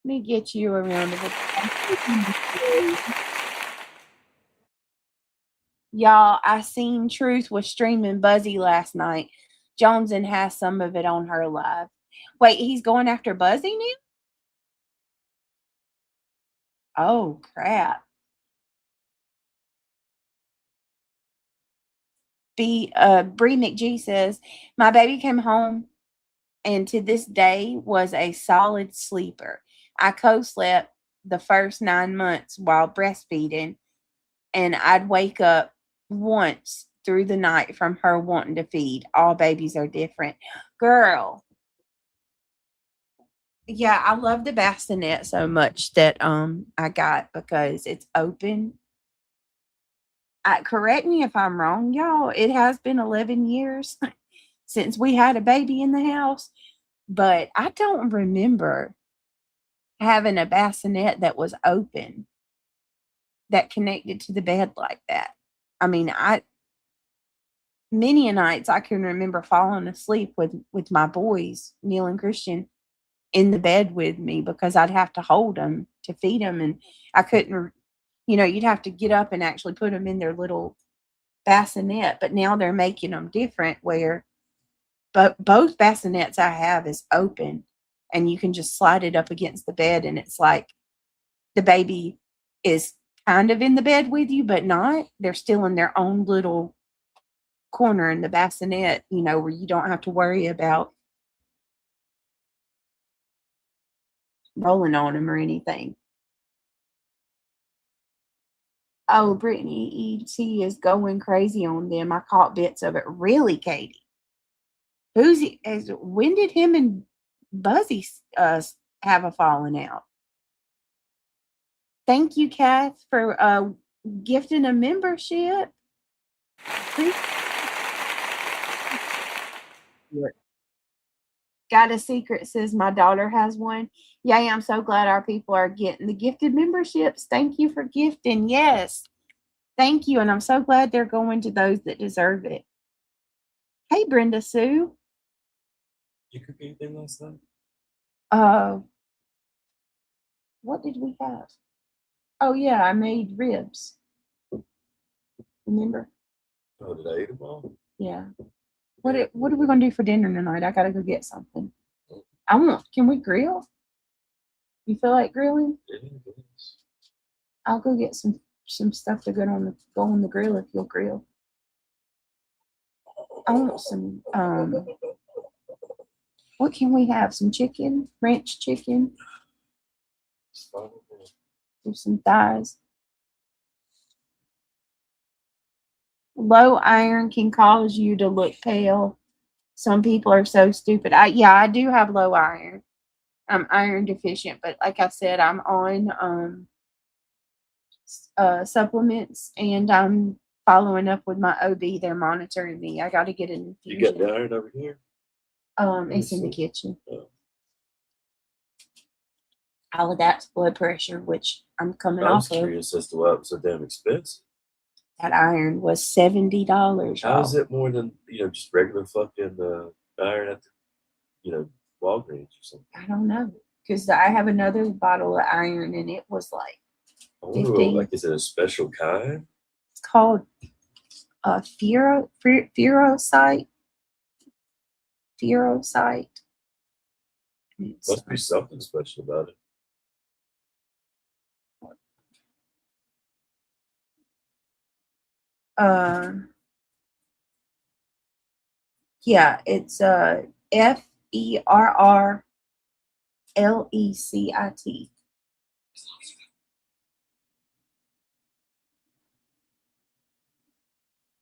Let me get you a round of applause. Y'all, I seen Truth was streaming Buzzy last night. Joneson has some of it on her live. Wait, he's going after Buzzy now? Oh, crap. Bree McGee says, my baby came home and to this day was a solid sleeper. I co-slept the first 9 months while breastfeeding, and I'd wake up once through the night from her wanting to feed. All babies are different. Girl. Yeah, I love the bassinet so much that I got, because it's open. Correct me if I'm wrong, y'all. It has been 11 years since we had a baby in the house, but I don't remember having a bassinet that was open that connected to the bed like that. I mean, many a nights I can remember falling asleep with my boys, Neil and Christian, in the bed with me, because I'd have to hold them to feed them, and I couldn't, you'd have to get up and actually put them in their little bassinet. But now they're making them different, where both bassinets I have is open, and you can just slide it up against the bed, and it's like the baby is kind of in the bed with you, but not. They're still in their own little corner in the bassinet, where you don't have to worry about rolling on them or anything. Oh, Brittany E.T. is going crazy on them. I caught bits of it. Really, Katie? When did him and Buzzy have a falling out? Thank you, Kath, for gifting a membership. Got a secret, says my daughter has one. Yay, I'm so glad our people are getting the gifted memberships. Thank you for gifting. Yes. Thank you. And I'm so glad they're going to those that deserve it. Hey, Brenda Sue. You cook anything last night? What did we have? Oh yeah, I made ribs. Remember? Oh, did I eat them all? Yeah. What are we gonna do for dinner tonight? I gotta go get something. Can we grill? You feel like grilling? Yeah, I'll go get some stuff to go on the grill if you'll grill. I want some what can we have? Some chicken, ranch chicken. Do some thighs. Low iron can cause you to look pale. Some people are so stupid. I do have low iron. I'm iron deficient, but like I said, I'm on supplements, and I'm following up with my OB. They're monitoring me. I got to get an infusion. You got the iron over here? It's in the kitchen. Oh. All of that's blood pressure, which I'm coming I off was of. curious as to why it was so damn expensive. That iron was $70. How is it more than just regular fucking iron at the Walgreens or something? I don't know, because I have another bottle of iron, and it was like I wonder, 15. like, is it a special kind? It's called ferrocite. Ferrocite. It's, Must be something special about it. yeah, it's FERRLECIT.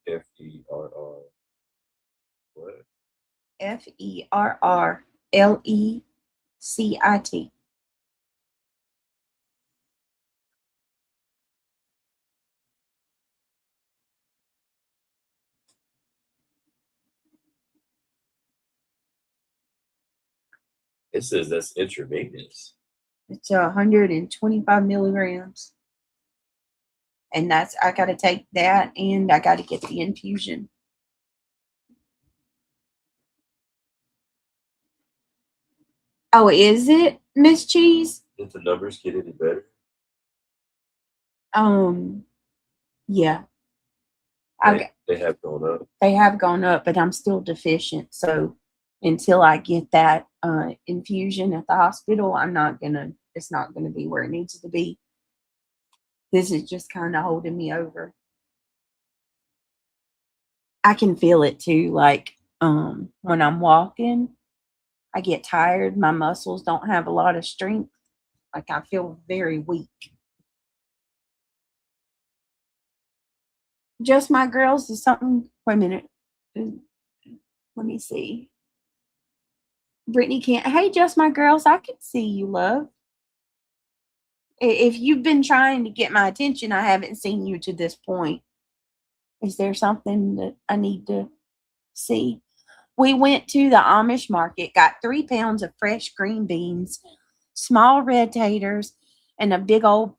FERR. What? FERRLECIT. It says that's intravenous. It's 125 milligrams. And that's, I got to take that and I got to get the infusion. Oh, is it, Miss Cheese? Did the numbers get any better? Yeah. They have gone up. They have gone up, but I'm still deficient. So until I get that infusion at the hospital, it's not gonna be where it needs to be. This is just kind of holding me over. I can feel it too. Like when I'm walking, I get tired. My muscles don't have a lot of strength. Like I feel very weak. Just my girls is something. Wait a minute. Let me see. Brittany can't. Hey, just my girls. I can see you, love. If you've been trying to get my attention, I haven't seen you to this point. Is there something that I need to see? We went to the Amish market, got 3 pounds of fresh green beans, small red taters, and a big old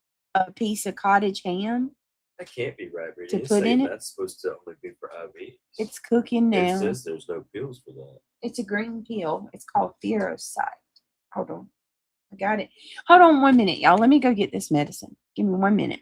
piece of cottage ham. That can't be right, Brittany. To It's put saying in it? that's supposed to only be for IVs. It's cooking It now. says there's no pills for that. It's a green pill. It's called ferrocite. Hold on. I got it. Hold on 1 minute, y'all. Let me go get this medicine. Give me 1 minute.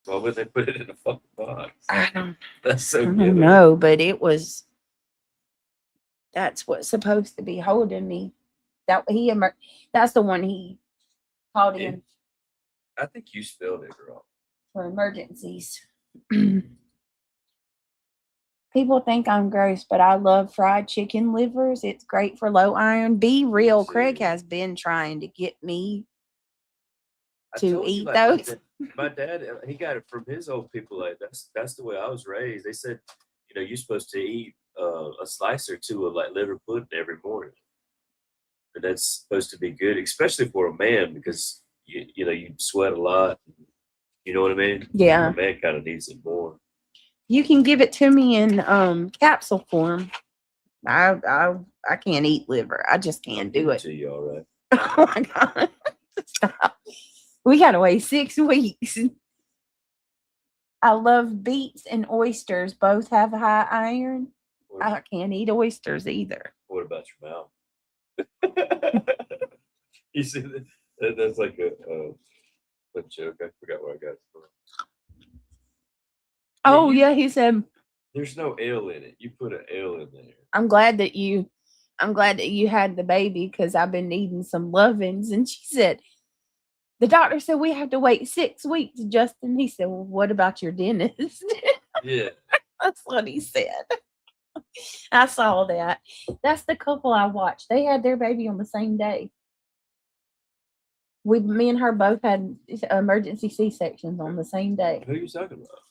Why would they put it in a fucking box? I don't, That's so I good. don't know, but it was. That's what's supposed to be holding me. That's the one he called in I think you spelled it wrong. for emergencies. People think I'm gross, but I love fried chicken livers. It's great for low iron. Be real. Craig has been trying to get me I to told you, eat like, those. my dad, he got it from his old people. Like that's the way I was raised. They said, you're supposed to eat a slice or two of like liver pudding every morning, and that's supposed to be good, especially for a man because you sweat a lot. You know what I mean? Yeah. A man kind of needs it more. You can give it to me in capsule form. I can't eat liver. I just can't do it. To you, all right. Oh my god! Stop. We gotta wait 6 weeks. I love beets and oysters. Both have high iron. I can't eat oysters either. What about your mouth? You see that's like a joke. I forgot where I got it from. Oh yeah, he said. There's no L in it. You put an L in there. I'm glad that you had the baby because I've been needing some lovings. And she said, the doctor said we have to wait 6 weeks, Justin. He said, well, what about your dentist? Yeah. That's what he said. I saw that. That's the couple I watched. They had their baby on the same day. Me and her both had emergency C-sections on the same day. Who are you talking about?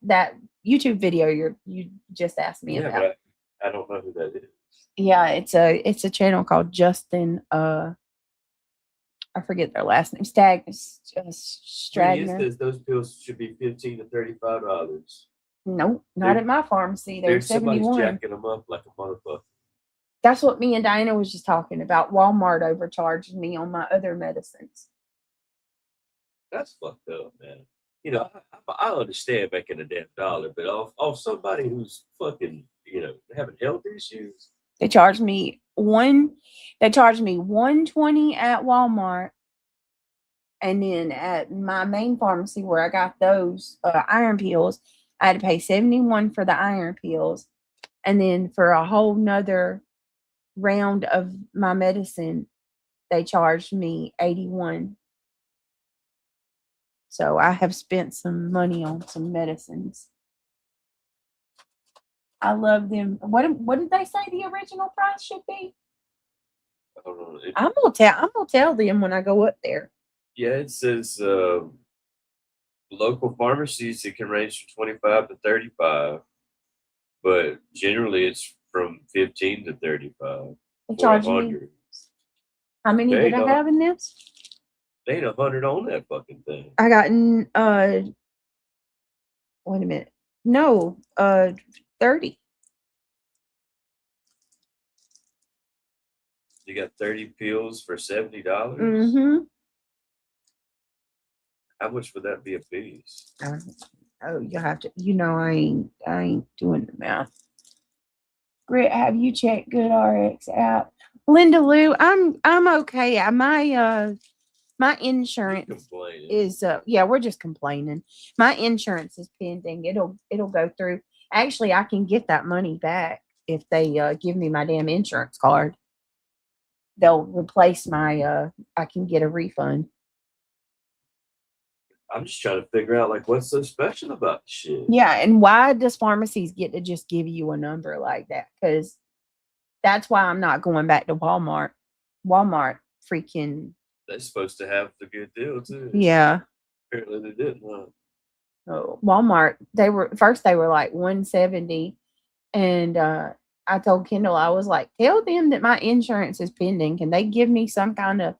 That YouTube video you just asked me about. But I don't know who that is. Yeah, it's a channel called Justin. I forget their last name. Stagner. Says those pills should be $15 to $35. Nope, not at my pharmacy. They're somebody's 71. jacking them up like a motherfucker. That's what me and Diana was just talking about. Walmart overcharged me on my other medicines. That's fucked up, man. I understand making a damn dollar, but off somebody who's fucking, having health issues. They charged me $120 at Walmart, and then at my main pharmacy where I got those iron pills, I had to pay $71 for the iron pills, and then for a whole nother round of my medicine, they charged me $81. So I have spent some money on some medicines. I love them. What did they say the original price should be? I don't know. I'm gonna tell them when I go up there. Yeah, it says local pharmacies, it can range from 25 to 35, but generally it's from 15 to 35. They charge me. How many did I have in this? They ain't 100 on that fucking thing. I got wait a minute. No, 30. You got 30 pills for $70? Mm-hmm. How much would that be a piece? Oh, you have to. I ain't doing the math. Britt, have you checked GoodRx app? Linda Lou, I'm okay. My insurance is we're just complaining. My insurance is pending. It'll go through. Actually, I can get that money back if they give me my damn insurance card. They'll replace my I can get a refund. I'm just trying to figure out what's so special about the shit. Yeah, and why does pharmacies get to just give you a number like that? Because that's why I'm not going back to Walmart. Walmart freaking. They're supposed to have the good deal too. Yeah. Apparently they didn't. Huh? Oh, Walmart. They were like $170, and I told Kendall, I was like, tell them that my insurance is pending. Can they give me some kind of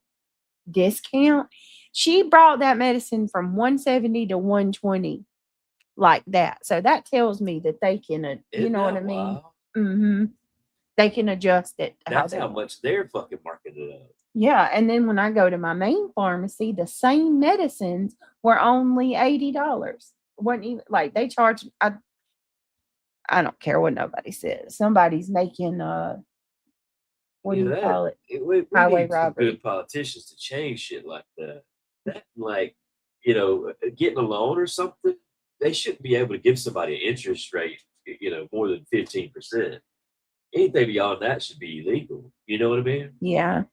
discount? She brought that medicine from $170 to $120 like that. So that tells me that they can, you know what I mean? Mm-hmm. They can adjust it. That's how much they're fucking marketed up. Yeah. And then when I go to my main pharmacy, the same medicines were only $80. Wasn't even they charge. I don't care what nobody says. Somebody's making what do you call it? We highway need robbery. Good politicians to change shit like that. That getting a loan or something, they shouldn't be able to give somebody an interest rate, more than 15%. Anything beyond that should be illegal. You know what I mean? Yeah.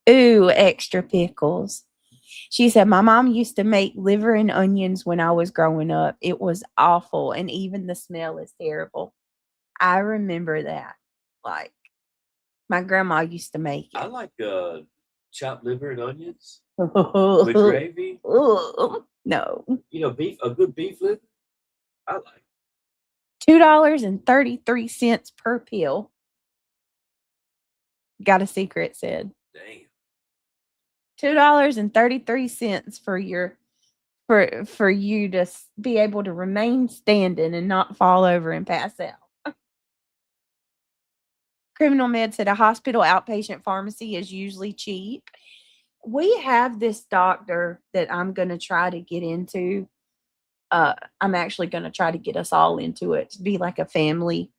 Ooh, extra pickles. She said, my mom used to make liver and onions when I was growing up. It was awful, and even the smell is terrible. I remember that. Like, my grandma used to make I it. like chopped liver and onions with gravy. No. Beef, a good beef liver. I like. $2.33 per pill. Got a secret said. Damn. $2.33 for you to be able to remain standing and not fall over and pass out. Criminal Med said a hospital outpatient pharmacy is usually cheap. We have this doctor that I'm going to try to get into. I'm actually going to try to get us all into it to be like a family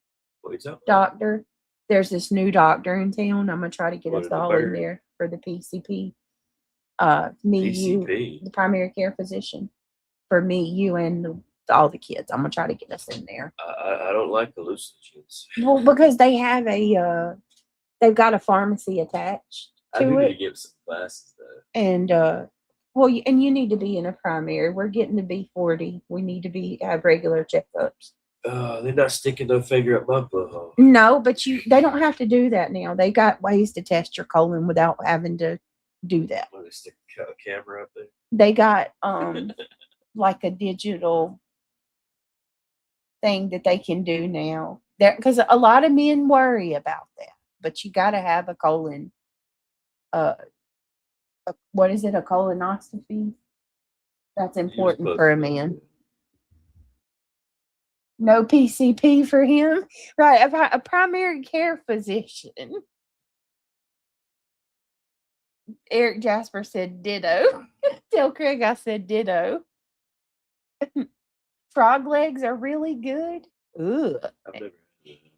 doctor. There's this new doctor in town. I'm going to try to get us all in there for the PCP. You, the primary care physician. For me, you, and all the kids. I'm going to try to get us in there. I don't like hallucinogens. Well, because they have they've got a pharmacy attached to it. I need to get some classes though. And and you need to be in a primary. We're getting to be 40. We need to have regular checkups. They're not sticking no finger up my butthole. No, but they don't have to do that now. They got ways to test your colon without having to do that. Well, they stick a camera up there. They got like a digital thing that they can do now. Because a lot of men worry about that, but you got to have a colon. What is it? A colonoscopy? That's important for a man. No PCP for him, right? A primary care physician. Eric Jasper said ditto. Tell Craig I said ditto. Frog legs are really good. Ooh.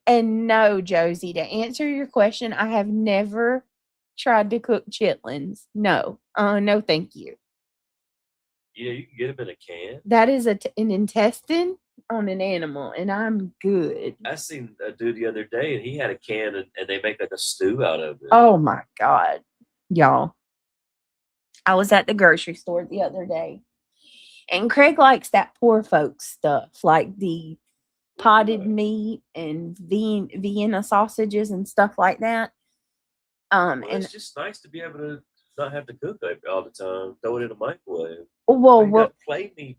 And no, Josie, to answer your question, I have never tried to cook chitlins. No. No, thank you. Yeah, you can get them in a can. That is an intestine on an animal, and I'm good. I seen a dude the other day, and he had a can, and they make like a stew out of it. Oh my God, y'all! I was at the grocery store the other day, and Craig likes that poor folks stuff, like the potted meat and Vienna sausages and stuff like that. And it's just nice to be able to not have to cook all the time. Throw it in the microwave. Well, play meat.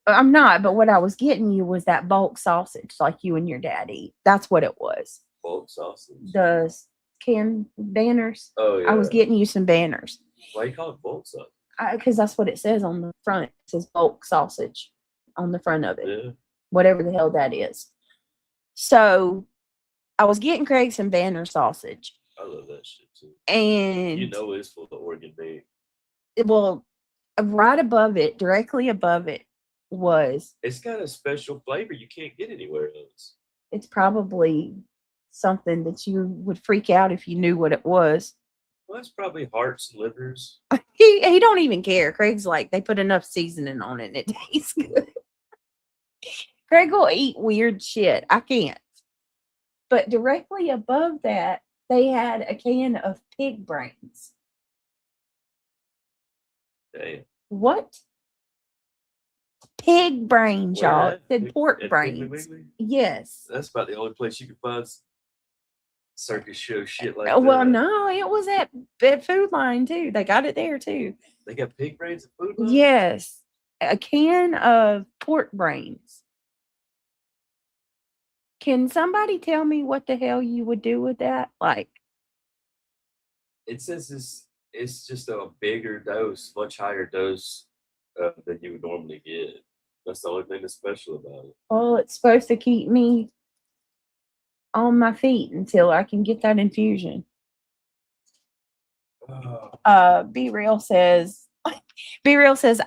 I'm not, but what I was getting you was that bulk sausage, like you and your dad eat. That's what it was. Bulk sausage. The canned banners. Oh yeah. I was getting you some banners. Why do you call it bulk sausage? Because that's what it says on the front. It says bulk sausage on the front of it. Yeah. Whatever the hell that is. So I was getting Craig some banner sausage. I love that shit too. And it's full of organ meat. Well, right above it, directly above it, it's got a special flavor you can't get anywhere else. It's probably something that you would freak out if you knew what it was. Well, it's probably hearts and livers. He don't even care. Craig's like, they put enough seasoning on it and it tastes good. Craig will eat weird shit. I can't. But directly above that, they had a can of pig brains. Damn. What? Pig brains, y'all. It said pork at brains. Yes. That's about the only place you can find circus show shit like Well, that. no, it was at Food Line too. They got it there too. They got pig brains at Food Line? Yes. A can of pork brains. Can somebody tell me what the hell you would do with that? Like, it says it's just a bigger dose, much higher dose than you would normally get. That's the only thing that's special about it. well, it's supposed to keep me on my feet until I can get that infusion. Be Real says,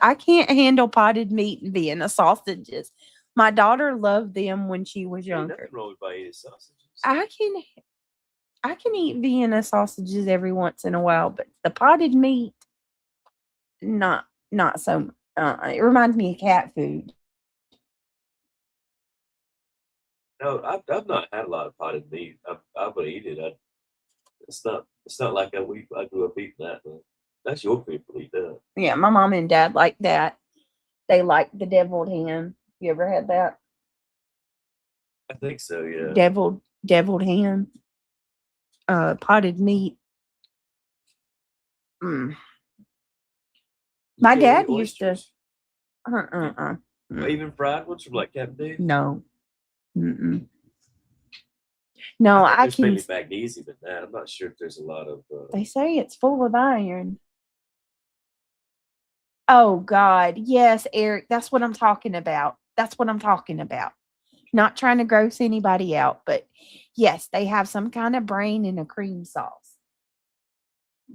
I can't handle potted meat and Vienna sausages. My daughter loved them when she was younger. Nothing wrong with eating sausages. I can eat Vienna sausages every once in a while, but the potted meat, not so much. It reminds me of cat food. No, I've not had a lot of potted meat. I would eat it. It's not like I grew up eating that. But that's your people eat that. Yeah, my mom and dad like that. They like the deviled ham. You ever had that? I think so. Yeah. Deviled ham. Potted meat. Mm. My can't dad eat used to. oysters? Or even fried ones from like Captain Dave? No. Mm-mm. No, I think I there's can. maybe magnesium in that. I'm not sure if there's a lot of. They say it's full of iron. Oh God, yes, Eric. That's what I'm talking about. That's what I'm talking about. Not trying to gross anybody out, but yes, they have some kind of brain in a cream sauce.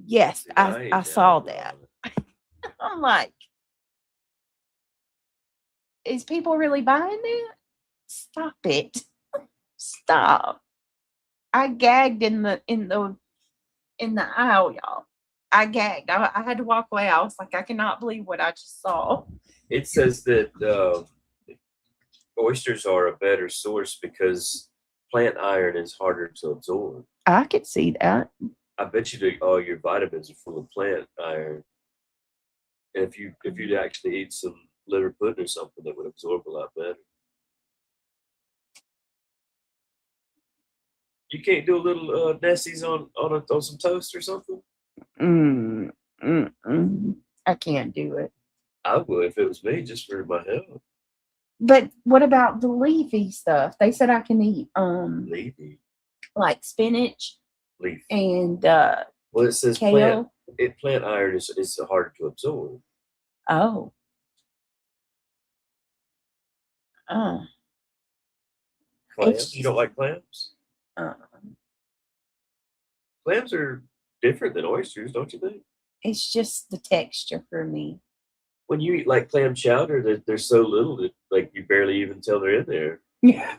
Yes, See, I saw that. I'm like, is people really buying that? Stop it. Stop. I gagged in the aisle, y'all. I gagged. I had to walk away. I was like, I cannot believe what I just saw. It says that oysters are a better source because plant iron is harder to absorb. I could see that. I bet you that all your vitamins are full of plant iron. And if you'd actually eat some liver pudding or something, that would absorb a lot better. You can't do a little Nessie's on some toast or something? I can't do it. I would if it was me, just for my health. But what about the leafy stuff? They said I can eat Leafy. like spinach Leaf. and Well, it says kale. plant iron is harder to absorb. Oh. Clams? You don't like clams? Uh, Clams are different than oysters, don't you think? it's just the texture for me. When you eat like clam chowder, they're so little that like you barely even tell they're in there. Yeah.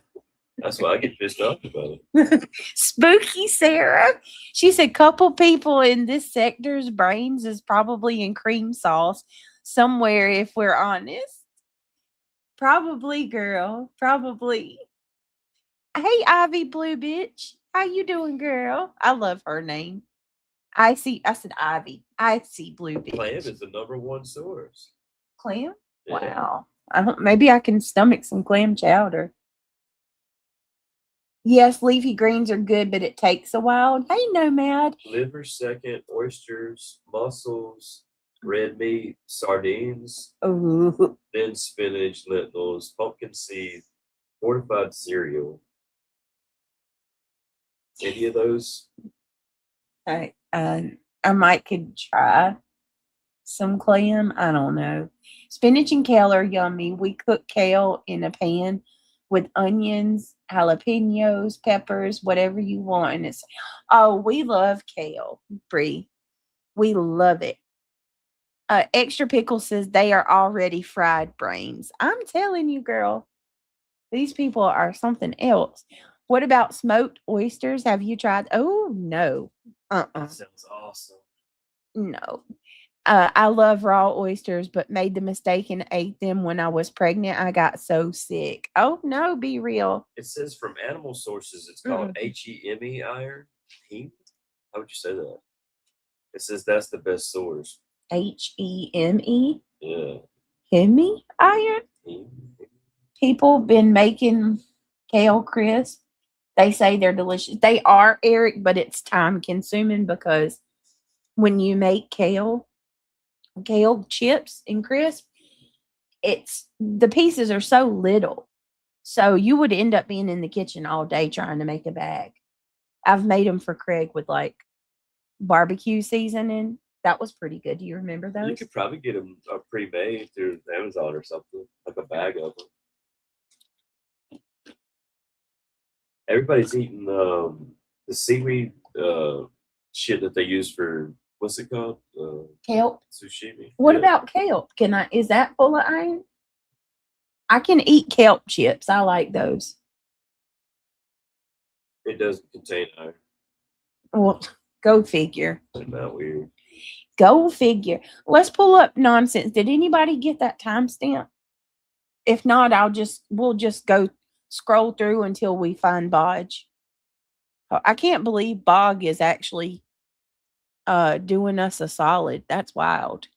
That's why I get pissed off about it. Spooky Sarah. She said, couple people in this sector's brains is probably in cream sauce somewhere, if we're honest. Probably, girl. Probably. Hey, Ivy Blue Bitch. How you doing, girl? I love her name. I said Ivy. I see Blue Bitch. Clam is the #1 source. Clam? Yeah. Wow. Maybe I can stomach some clam chowder. Yes, leafy greens are good, but it takes a while. Hey, Nomad. Liver second, oysters, mussels, red meat, sardines, Ooh. then spinach, lentils, pumpkin seed, fortified cereal. Any of those? I might could try some clam. I don't know. Spinach and kale are yummy. We cook kale in a pan with onions, jalapenos, peppers, whatever you want. And we love kale, Brie. We love it. Extra Pickle says they are already fried brains. I'm telling you, girl, these people are something else. What about smoked oysters? Have you tried? Oh, no. That sounds awesome. No. I love raw oysters, but made the mistake and ate them when I was pregnant. I got so sick. Oh, no, be real. It says from animal sources, it's called HEME iron. Heme? How would you say that? It says that's the best source. HEME? Yeah. Hemi iron? Heme. People been making kale crisp. They say they're delicious. They are, Eric, but it's time consuming because when you make kale chips and crisp, the pieces are so little. So you would end up being in the kitchen all day trying to make a bag. I've made them for Craig with like barbecue seasoning. That was pretty good. Do you remember those? You could probably get them pre-made through Amazon or something, like a bag of them. Everybody's eating the seaweed shit that they use for, what's it called? Kelp. Sushimi. What about kelp? Is that full of iron? I can eat kelp chips. I like those. It doesn't contain iron. Well, go figure. Isn't that weird? Go figure. Let's pull up nonsense. Did anybody get that timestamp? If not, we'll just go scroll through until we find Bodge. I can't believe Bog is actually doing us a solid. That's wild.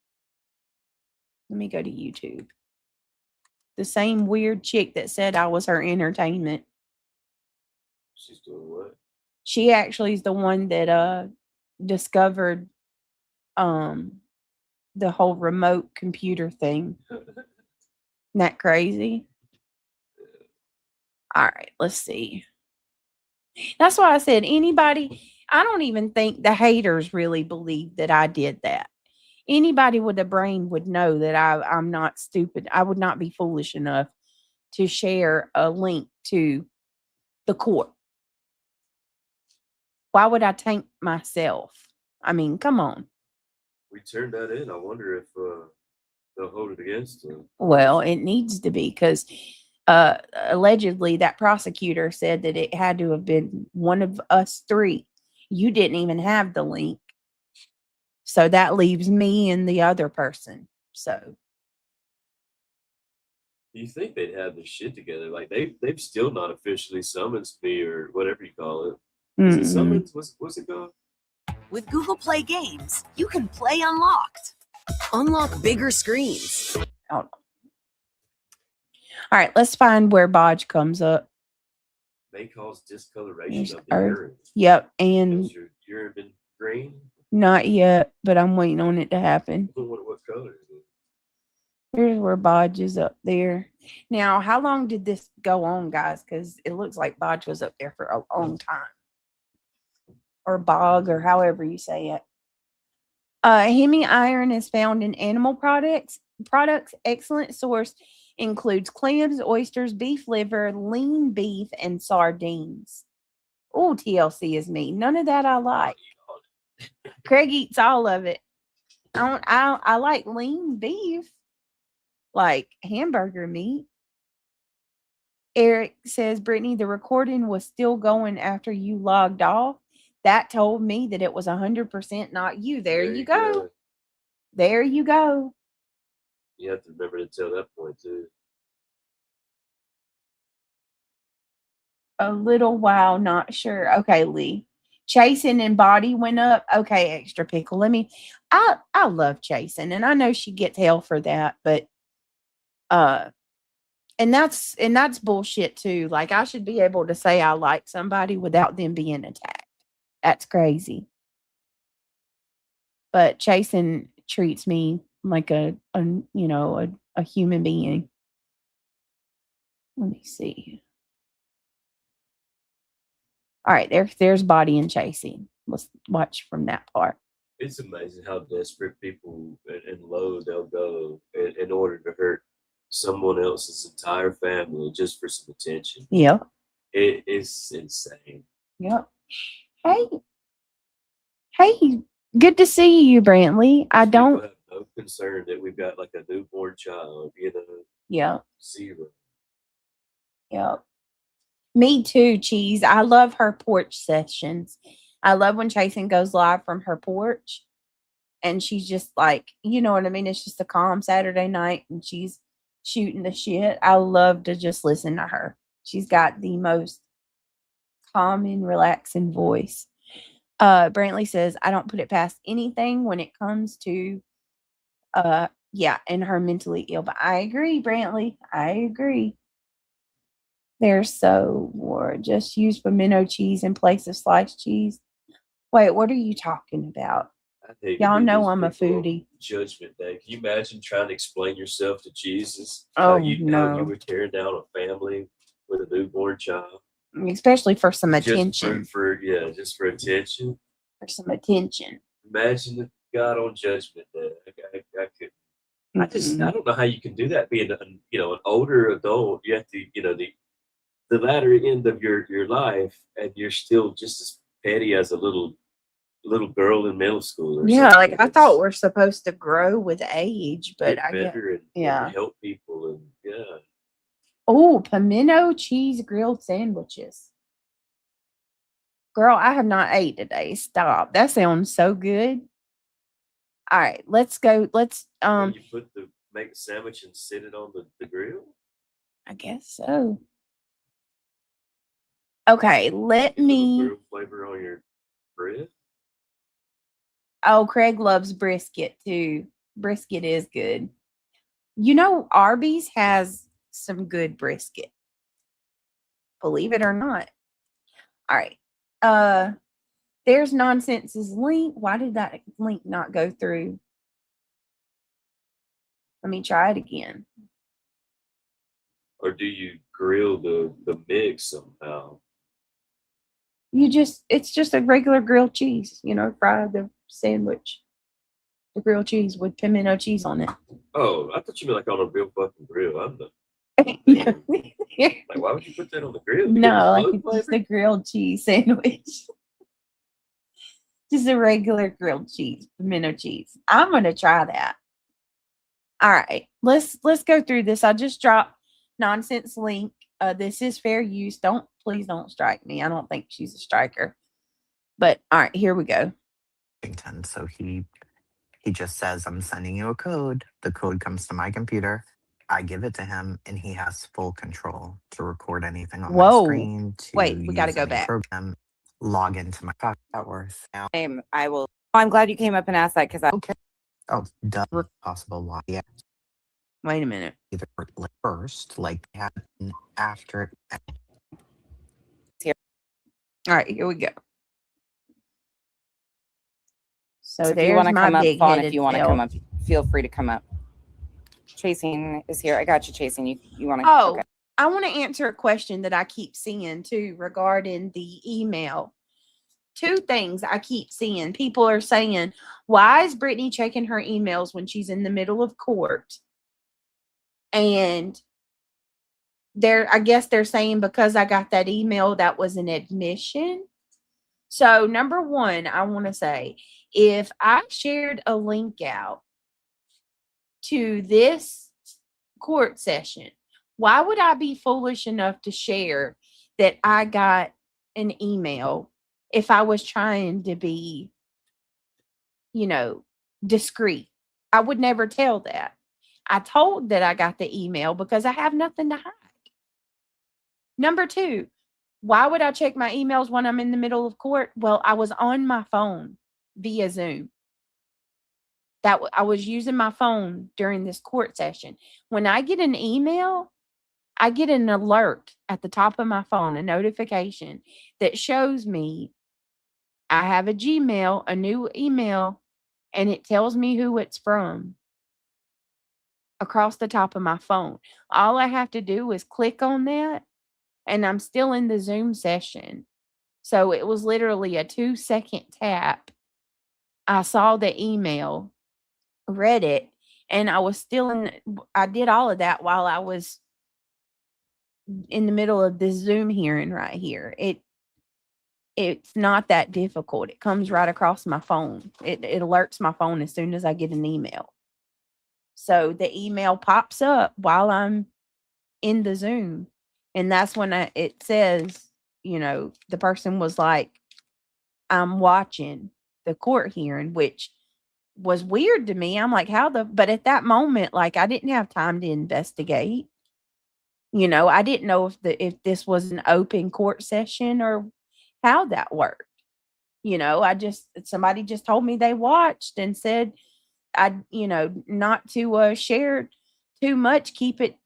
Let me go to YouTube. The same weird chick that said I was her entertainment. She's doing what? She actually is the one that discovered the whole remote computer thing. Isn't that crazy? All right, let's see. That's why I said anybody, I don't even think the haters really believe that I did that. Anybody with a brain would know that I'm not stupid. I would not be foolish enough to share a link to the court. Why would I tank myself? I mean, come on. We turned that in. I wonder if they'll hold it against them. Well, it needs to be because allegedly that prosecutor said that it had to have been one of us three. You didn't even have the link. So that leaves me and the other person. So You think they'd have their shit together? Like they've still not officially summoned me or whatever you call it. Is it summons? What's it called? With Google Play Games, you can play unlocked. Unlock bigger screens. Hold on. All right, let's find where Bodge comes up. May cause discoloration There's of the urine. Yep, and Has your urine been green? not yet, but I'm waiting on it to happen. What color is it? Here's where Bodge is up there. Now, how long did this go on, guys? Because it looks like Bodge was up there for a long time. Or bog, or however you say it. Hemi iron is found in animal products. Excellent source includes clams, oysters, beef liver, lean beef, and sardines. Oh, TLC is meat. None of that I like. Craig eats all of it. I like lean beef, like hamburger meat. Eric says, Brittany, the recording was still going after you logged off. That told me that it was 100% not you. There you go. There you go. You have to remember to tell that point too. A little while, not sure. Okay, Lee. Chasing and body went up. Okay, extra pickle. I love chasing, and I know she gets hell for that, but and that's bullshit too. Like I should be able to say I like somebody without them being attacked. That's crazy. But Chasen treats me like a human being. Let me see. All right, there's body and chasing. Let's watch from that part. It's amazing how desperate people and low they'll go in order to hurt someone else's entire family just for some attention. Yep. It is insane. Yep. Hey, good to see you, Brantley. I don't have no concern that we've got like a newborn child, Yeah. Zero. Yep. Me too, Cheese. I love her porch sessions. I love when Chasen goes live from her porch and she's just like, you know what I mean? It's just a calm Saturday night and she's shooting the shit. I love to just listen to her. She's got the most calming, relaxing voice. Brantley says, I don't put it past anything when it comes to and her mentally ill. But I agree, Brantley. I agree. They're so war. Just use pimento cheese in place of sliced cheese. Wait, what are you talking about? Y'all know I'm a foodie. Judgment Day. Can you imagine trying to explain yourself to Jesus? Oh, how you would tear down a family with a newborn child. Especially for some attention. Just for attention. For some attention. Imagine God on Judgment Day. I could. I don't know how you can do that. Being an older adult, you have to the latter end of your life, and you're still just as petty as a little girl in middle school. Or yeah, something. like I thought we're supposed to grow with age, but I guess and help people and yeah. Oh, pimento cheese grilled sandwiches. Girl, I have not ate today. Stop. That sounds so good. All right, let's go. Let's Where you make the sandwich and sit it on the grill. I guess so. Okay, let me. Grill flavor on your bread. Oh, Craig loves brisket too. Brisket is good. You know, Arby's has some good brisket. Believe it or not. All right. There's Nonsense's link. Why did that link not go through? Let me try it again. Or do you grill the mix somehow? It's just a regular grilled cheese, fry the sandwich. The grilled cheese with pimento cheese on it. Oh, I thought you meant like on a real fucking grill. I'm the like, why would you put that on the grill? No, like it's just a grilled cheese sandwich. Just a regular grilled cheese, pimento cheese. I'm gonna try that. All right, let's go through this. I just dropped Nonsense link. This is fair use. Please don't strike me. I don't think she's a striker. But all right, here we go. So he just says, I'm sending you a code. The code comes to my computer. I give it to him, and he has full control to record anything on my screen. Wait, we got to go back. Program, log into my Worth. Now, I will. I'm glad you came up and asked that because okay. Oh, done. Possible log. Yeah. Wait a minute. Either first, like happen after. Here. All right, here we go. So if you want to come up, Fawn, if you want to come up, up, feel free to come up. Chasing is here. I got you, Chasing. You want to? Oh, okay. I want to answer a question that I keep seeing too regarding the email. Two things I keep seeing. People are saying, why is Brittany checking her emails when she's in the middle of court? And I guess they're saying because I got that email, that was an admission. So number one, I want to say, if I shared a link out to this court session, why would I be foolish enough to share that I got an email if I was trying to be, discreet? I would never tell that. I told that I got the email because I have nothing to hide. Number two, why would I check my emails when I'm in the middle of court? Well, I was on my phone via Zoom. I was using my phone during this court session. When I get an email, I get an alert at the top of my phone, a notification that shows me I have a Gmail, a new email, and it tells me who it's from across the top of my phone. All I have to do is click on that, and I'm still in the Zoom session. So it was literally a 2-second tap. I saw the email, read it, and I was still I did all of that while I was in the middle of this Zoom hearing right here. It's not that difficult. It comes right across my phone. It alerts my phone as soon as I get an email. So the email pops up while I'm in the Zoom. And that's when it says, the person was like, I'm watching the court hearing, which was weird to me. I'm like, but at that moment, like, I didn't have time to investigate. I didn't know if this was an open court session or how that worked. Somebody just told me they watched and said, not to share too much, keep it,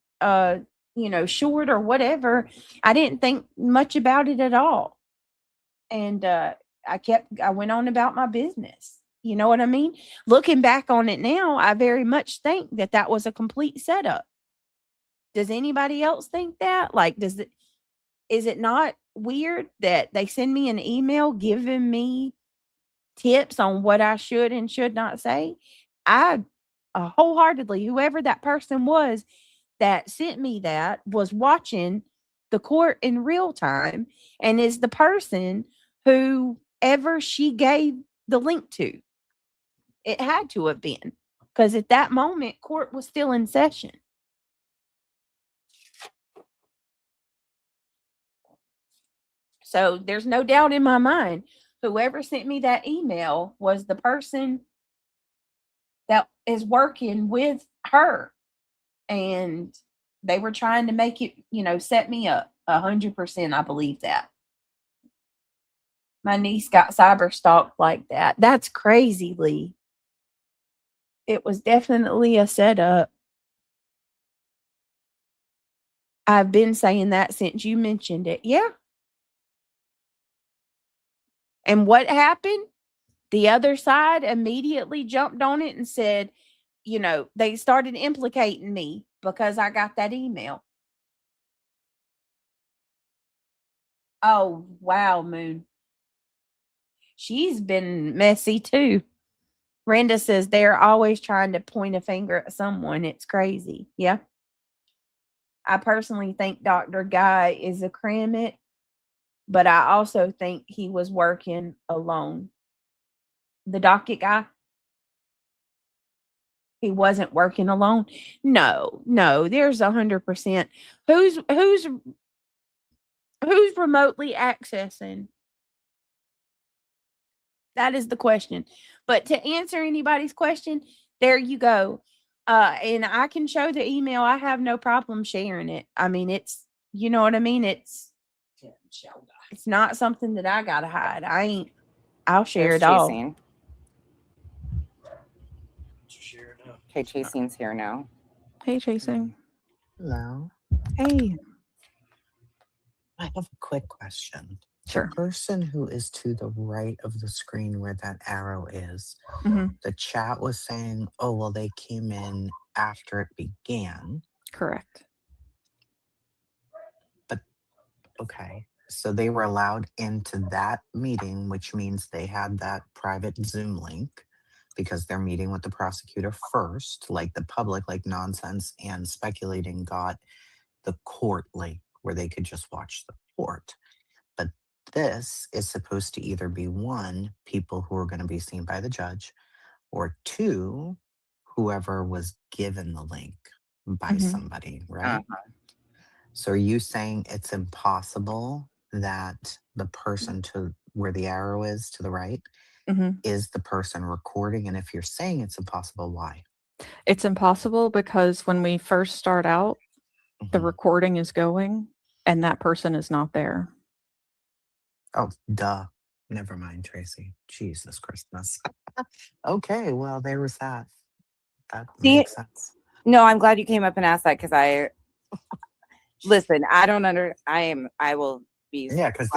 short or whatever. I didn't think much about it at all. And, I went on about my business. You know what I mean? Looking back on it now, I very much think that was a complete setup. Does anybody else think that? Like, is it not weird that they send me an email giving me tips on what I should and should not say? I wholeheartedly, whoever that person was that sent me that was watching the court in real time and is the person whoever she gave the link to. It had to have been, because at that moment, court was still in session. So there's no doubt in my mind, whoever sent me that email was the person that is working with her, and they were trying to make it, set me up 100%. I believe that. My niece got cyber stalked like that. That's crazy, Lee. It was definitely a setup. I've been saying that since you mentioned it. Yeah. And what happened? The other side immediately jumped on it and said, they started implicating me because I got that email. Oh, wow, Moon. She's been messy too. Renda says they're always trying to point a finger at someone. It's crazy. Yeah. I personally think Dr. Guy is a crimit, but I also think he was working alone. The docket guy, he wasn't working alone. No, there's 100%. Who's remotely accessing? That is the question. But to answer anybody's question, there you go. And I can show the email. I have no problem sharing it. I mean, it's, you know what I mean? It's not something that I gotta hide. I'll share There's it all. Chasing. Okay, Chasing's here now. Hey, Chasing. Hello. Hey. I have a quick question. Sure. The person who is to the right of the screen where that arrow is, Mhm. the chat was saying, oh, well, they came in after it began. Correct. But, okay. So they were allowed into that meeting, which means they had that private Zoom link because they're meeting with the prosecutor first, like the public, like Nonsense and Speculating got the court link where they could just watch the court. But this is supposed to either be one, people who are going to be seen by the judge, or two, whoever was given the link by somebody, right? So are you saying it's impossible that the person to where the arrow is to the right is the person recording? And if you're saying it's impossible, why? It's impossible because when we first start out, the Mhm. recording is going and that person is not there. Oh, duh. Never mind, Tracy. Jesus Christmas. Okay, well, there was that. That See, makes sense. No, I'm glad you came up and asked that because listen, I don't I will be. Yeah, because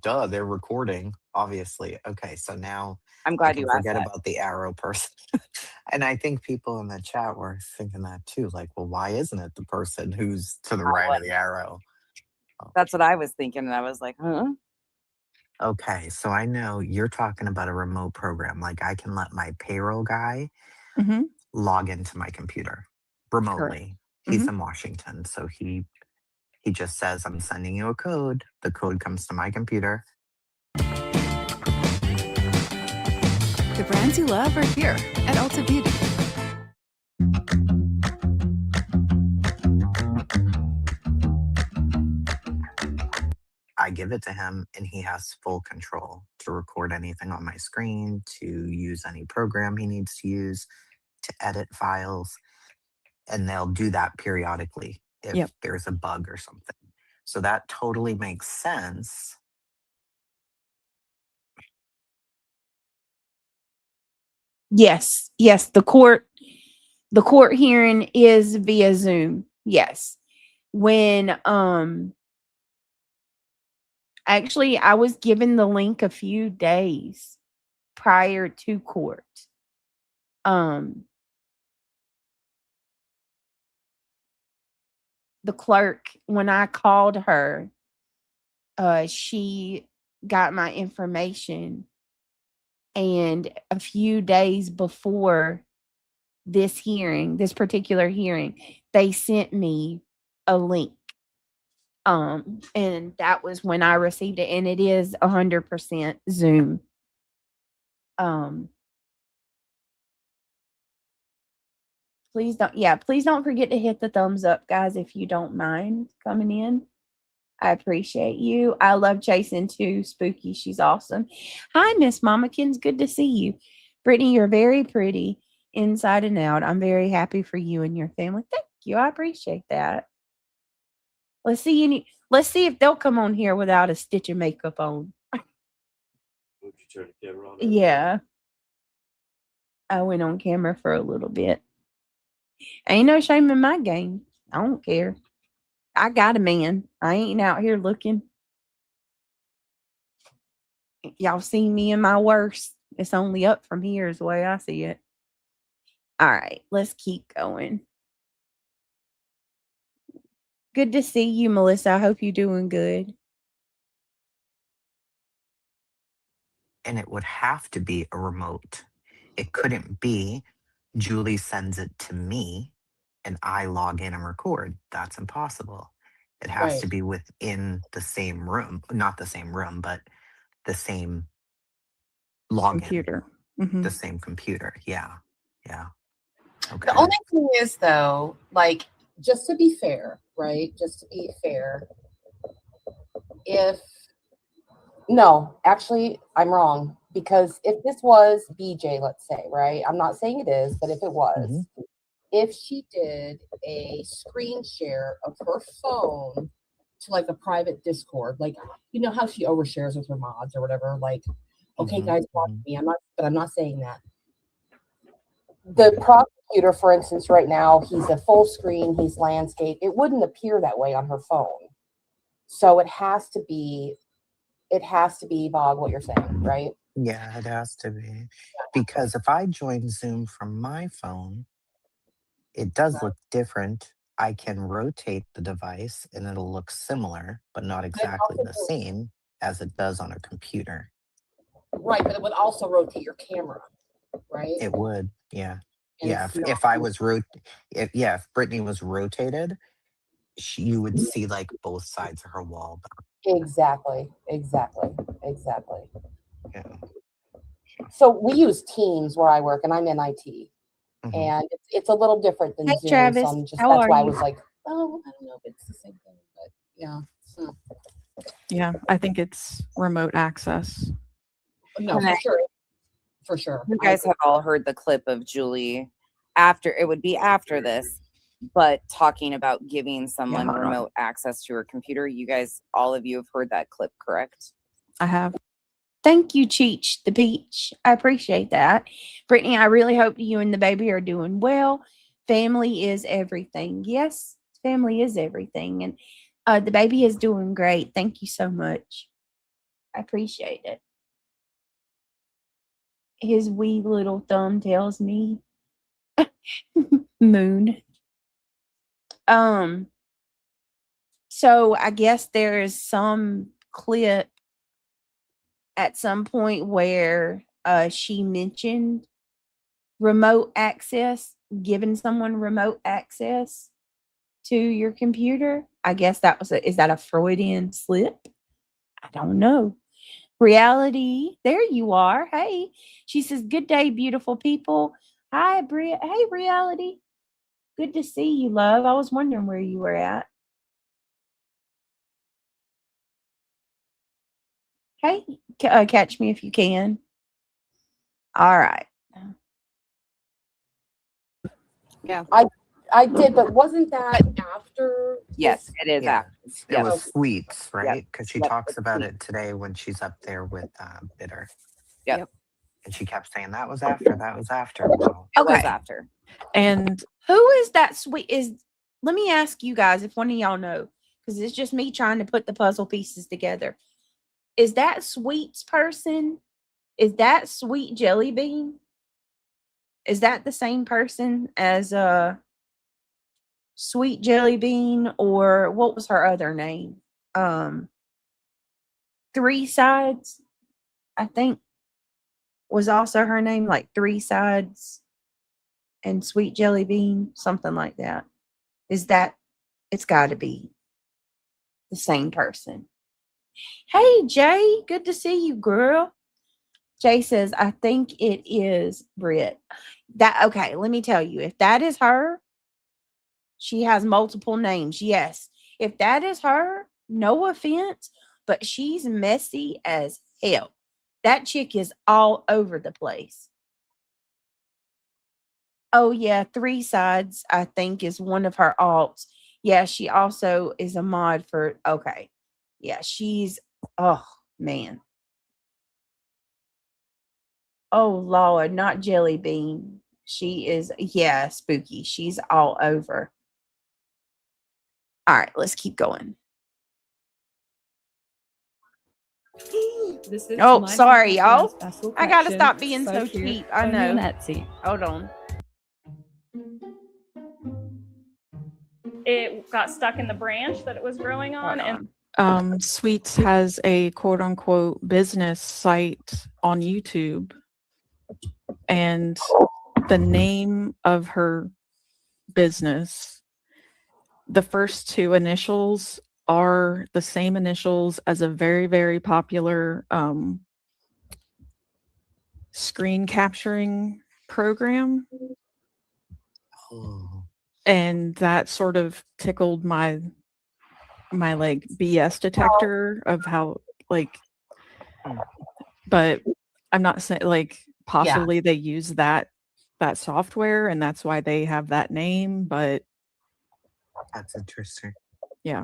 duh, they're recording, obviously. Okay, so now I'm I glad can you asked forget that. about the arrow person. And I think people in the chat were thinking that too. Like, well, why isn't it the person who's to the right of the arrow? That's what I was thinking. And I was like, huh? Okay, so I know you're talking about a remote program. Like I can let my payroll guy log into my computer remotely. He's in Washington, so he just says, I'm sending you a code. The code comes to my computer. The brands you love are here at Ulta Beauty. I give it to him and he has full control to record anything on my screen, to use any program he needs to use, to edit files. And they'll do that periodically if there's a bug or something. So that totally makes sense. Yes. The court hearing is via Zoom. Yes. When actually I was given the link a few days prior to court. The clerk, when I called her, she got my information, and a few days before this particular hearing, they sent me a link. And that was when I received it, and it is 100% Zoom. Please don't forget to hit the thumbs up, guys, if you don't mind coming in. I appreciate you. I love Chasing too. Spooky, she's awesome. Hi, Miss Mamakins. Good to see you. Brittany, you're very pretty. inside and out. I'm very happy for you and your family. Thank you. I appreciate that. Let's see if they'll come on here without a stitch of makeup on. Would you turn the camera on? Yeah. I went on camera for a little bit. Ain't no shame in my game. I don't care. I got a man. I ain't out here looking. Y'all seen me in my worst. It's only up from here is the way I see it. All right, let's keep going. Good to see you, Melissa. I hope you're doing good. And it would have to be a remote. It couldn't be Julie sends it to me and I log in and record. That's impossible. It has to be within the same room, not the same room, but the same login, Computer. Mhm. the same computer. Yeah. Yeah. Okay. The only thing is, though, like, just to be fair, right? Just to be fair, no, actually, I'm wrong. Because if this was BJ, let's say, right? I'm not saying it is, but if it was, if she did a screen share of her phone to like a private Discord, like, you know how she overshares with her mods or whatever, like, okay, guys, watch me. I'm not saying that. The prosecutor, for instance, right now, he's a full screen, he's landscape. It wouldn't appear that way on her phone. So it has to be, Bog, what you're saying, right? Yeah, it has to be. Because if I join Zoom from my phone, it does look different. I can rotate the device and it'll look similar, but not exactly the same as it does on a computer. Right, but it would also rotate your camera, right? It would, yeah. And Yeah, it's if not- I was if Brittany was rotated, you would see like both sides of her wall. Exactly. Yeah. So we use Teams where I work, and I'm in IT, and it's a little different than Hey, Zoom. Travis, So I'm just how that's are why I you? was like, oh, I don't know if it's the same thing, but yeah. So. Yeah, I think it's remote access. No, And for sure. You guys have all heard the clip of Julie it would be after this, but talking about giving someone Yeah. remote access to her computer. You guys, all of you have heard that clip, correct? I have. Thank you, Cheech the Peach. I appreciate that. Brittany, I really hope you and the baby are doing well. Family is everything. Yes, family is everything. And the baby is doing great. Thank you so much. I appreciate it. His wee little thumb tells me moon. So I guess there is some clip at some point where she mentioned remote access, giving someone remote access to your computer. I guess is that a Freudian slip? I don't know. Reality, there you are. Hey, she says, good day, beautiful people. Hi, Bria. Hey, Reality. Good to see you, love. I was wondering where you were at. Hey, catch me if you can. All right. Yeah. I did, but wasn't that after? Yes, it is Yeah. after. It Yep. was sweets, right? Because she Yep, talks it's about sweet. it today when she's up there with Bitter. Yep. And she kept saying that was after. So It was Okay. after. And Who is that sweet? Let me ask you guys if one of y'all know, because it's just me trying to put the puzzle pieces together. Is that sweets person? Is that Sweet Jelly Bean? Is that the same person as Sweet Jelly Bean, or what was her other name? Three Sides, I think, was also her name, like Three Sides and Sweet Jelly Bean, something like that. It's got to be the same person. Hey, Jay, good to see you, girl. Jay says, I think it is Britt. Okay, let me tell you, if that is her, she has multiple names. Yes. If that is her, no offense, but she's messy as hell. That chick is all over the place. Oh yeah, Three Sides, I think, is one of her alts. Yeah, she also is a mod for okay. Yeah, she's oh man. Oh Lord, not Jelly Bean. She is yeah, spooky. She's all over. All right, let's keep going. This is Oh, my sorry, secret y'all. special I gotta collection, stop being so both here cheap. I only on know. Etsy. Hold on. It got stuck in the branch that it was growing on, Hold on. and Sweets has a quote unquote business site on YouTube, and the name of her business, the first two initials are the same initials as a very, very popular screen capturing program. Oh. And that sort of tickled my like BS detector of how like, but I'm not saying like possibly they use that software and that's why they have that name, but That's interesting. yeah.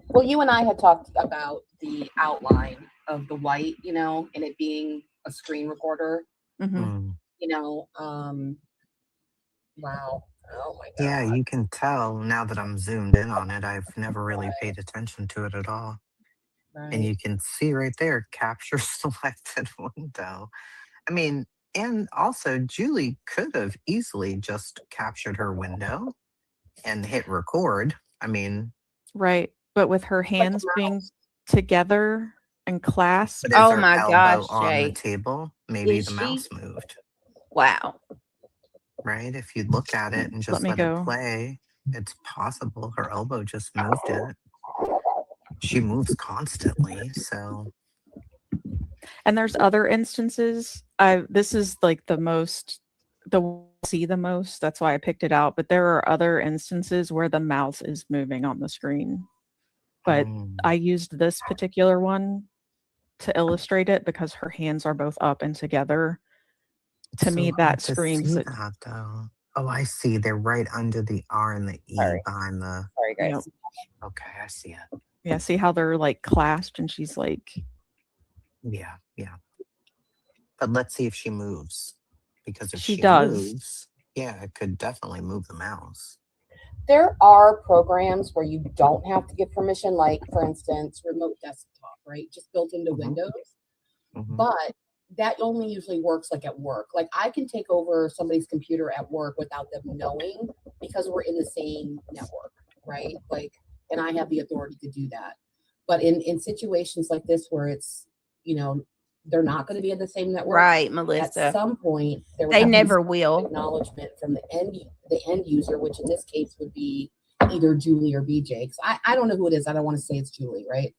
Well, you and I had talked about the outline of the white, and it being a screen recorder. Mhm. Wow. Oh my god. Yeah, you can tell now that I'm zoomed in on it. I've never really paid attention to it at all. And Right. you can see right there, capture selected window. I mean, and also Julie could have easily just captured her window and hit record. I mean, Right. But with her hands being together and clasped. but is Oh her my elbow gosh, on the Jay. table? Maybe Is the she? mouse moved, Wow. right? If you look at it and Let just me let it go. play, it's possible her elbow just moved it. She moves constantly, so And there's other instances. This is like the most see the most. That's why I picked it out. But there are other instances where the mouse is moving on the screen. But I used this particular one to illustrate it because her hands are both up and together. To so me, hard that to screams see that. that though. Oh, I see. They're right under the R and the E Sorry. behind the. Sorry, guys. Yep. Okay, I see it. Yeah, see how they're like clasped and she's like, Yeah, yeah. But let's see if she moves, because if she she does. moves, yeah, it could definitely move the mouse. There are programs where you don't have to give permission, like for instance, remote desktop, right? Just built into Windows. But that only usually works like at work. Like I can take over somebody's computer at work without them knowing because we're in the same network, right? Like, and I have the authority to do that. But in situations like this where it's, they're not going to be in the same network. Right, At Melissa. some point, there would They have to be never some will. acknowledgement from the end user, which in this case would be either Julie or BJ. I don't know who it is. I don't want to say it's Julie, right?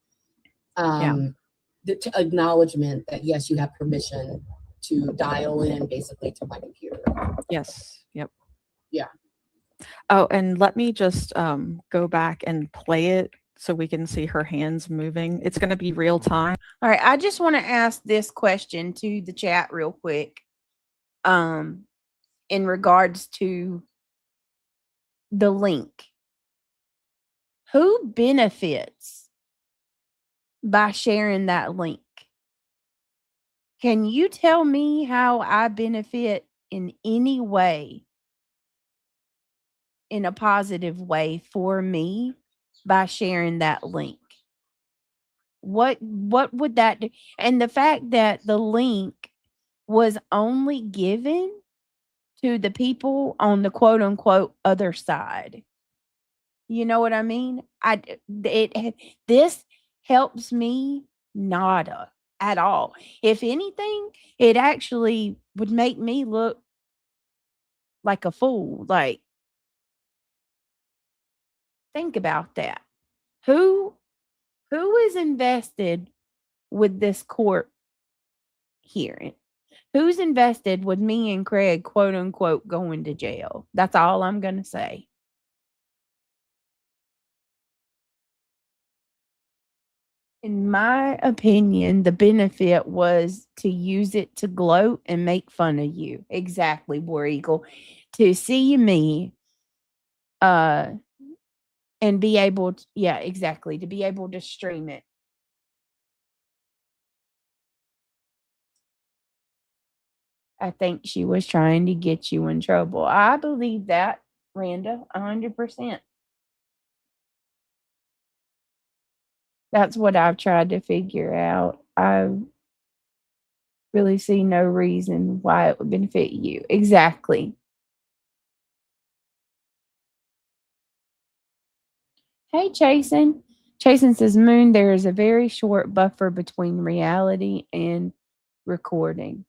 The acknowledgement that yes, you have permission to dial in basically to my computer. Yes. Yep. Yeah. Oh, and let me just go back and play it so we can see her hands moving. It's going to be real time. All right, I just want to ask this question to the chat real quick. In regards to the link. Who benefits by sharing that link? Can you tell me how I benefit in any way, in a positive way for me by sharing that link? What would that do? And the fact that the link was only given to the people on the quote unquote other side. You know what I mean? This helps me nada at all. If anything, it actually would make me look like a fool. Like, think about that. Who is invested with this court hearing? Who's invested with me and Craig, quote unquote, going to jail? That's all I'm going to say. In my opinion, the benefit was to use it to gloat and make fun of you. Exactly, War Eagle. To see me uh and be able to, yeah, exactly, to be able to stream it. I think she was trying to get you in trouble. I believe that, Randa, 100%. That's what I've tried to figure out. I really see no reason why it would benefit you. Exactly. Hey, Chasen. Chasen says, Moon, there is a very short buffer between reality and recording.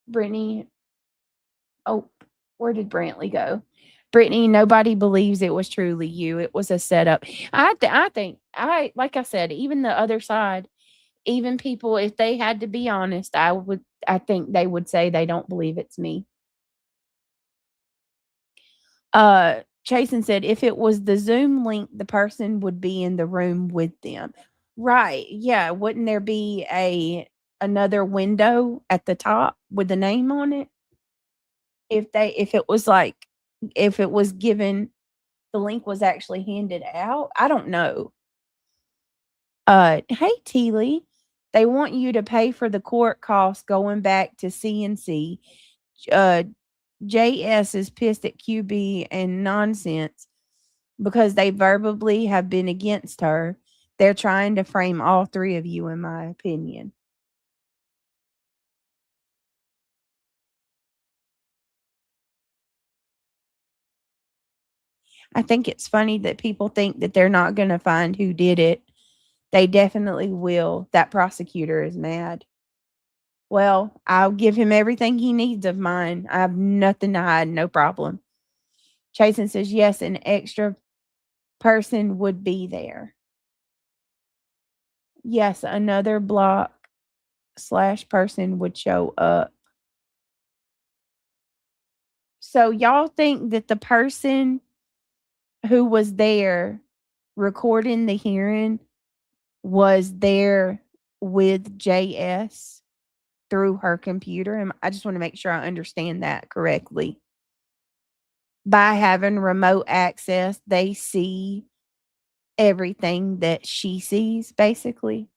Brittany, oh, where did Brantley go? Brittany, nobody believes it was truly you. It was a setup. I think, like I said, even the other side, even people, if they had to be honest, I think they would say they don't believe it's me. Chasen said, if it was the Zoom link, the person would be in the room with them. Right. Yeah. Wouldn't there be another window at the top with the name on it? If it was given, the link was actually handed out. I don't know. Hey Teely, they want you to pay for the court costs going back to CNC. JS is pissed at QB and nonsense because they verbally have been against her. They're trying to frame all three of you, in my opinion. I think it's funny that people think that they're not going to find who did it. They definitely will. That prosecutor is mad. Well, I'll give him everything he needs of mine. I have nothing to hide, no problem. Chasen says, yes, an extra person would be there. Yes, another block/person would show up. So y'all think that the person who was there recording the hearing was there with JS through her computer? I just want to make sure I understand that correctly. By having remote access, they see everything that she sees, basically.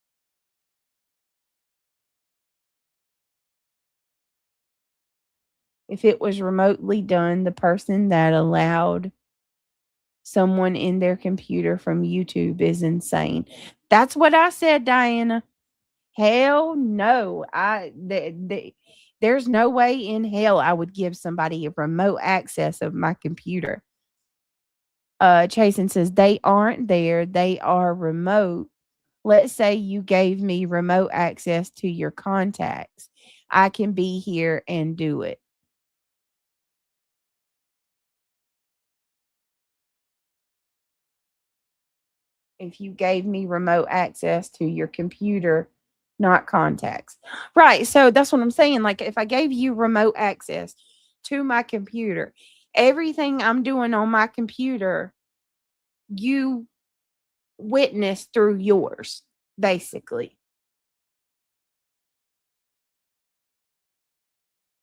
If it was remotely done, the person that allowed someone in their computer from YouTube is insane. That's what I said, Diana. Hell no. There's no way in hell I would give somebody a remote access of my computer. Chasen says they aren't there. They are remote. Let's say you gave me remote access to your contacts. I can be here and do it. If you gave me remote access to your computer, not contacts. Right. So that's what I'm saying. Like if I gave you remote access to my computer, everything I'm doing on my computer, you witness through yours, basically.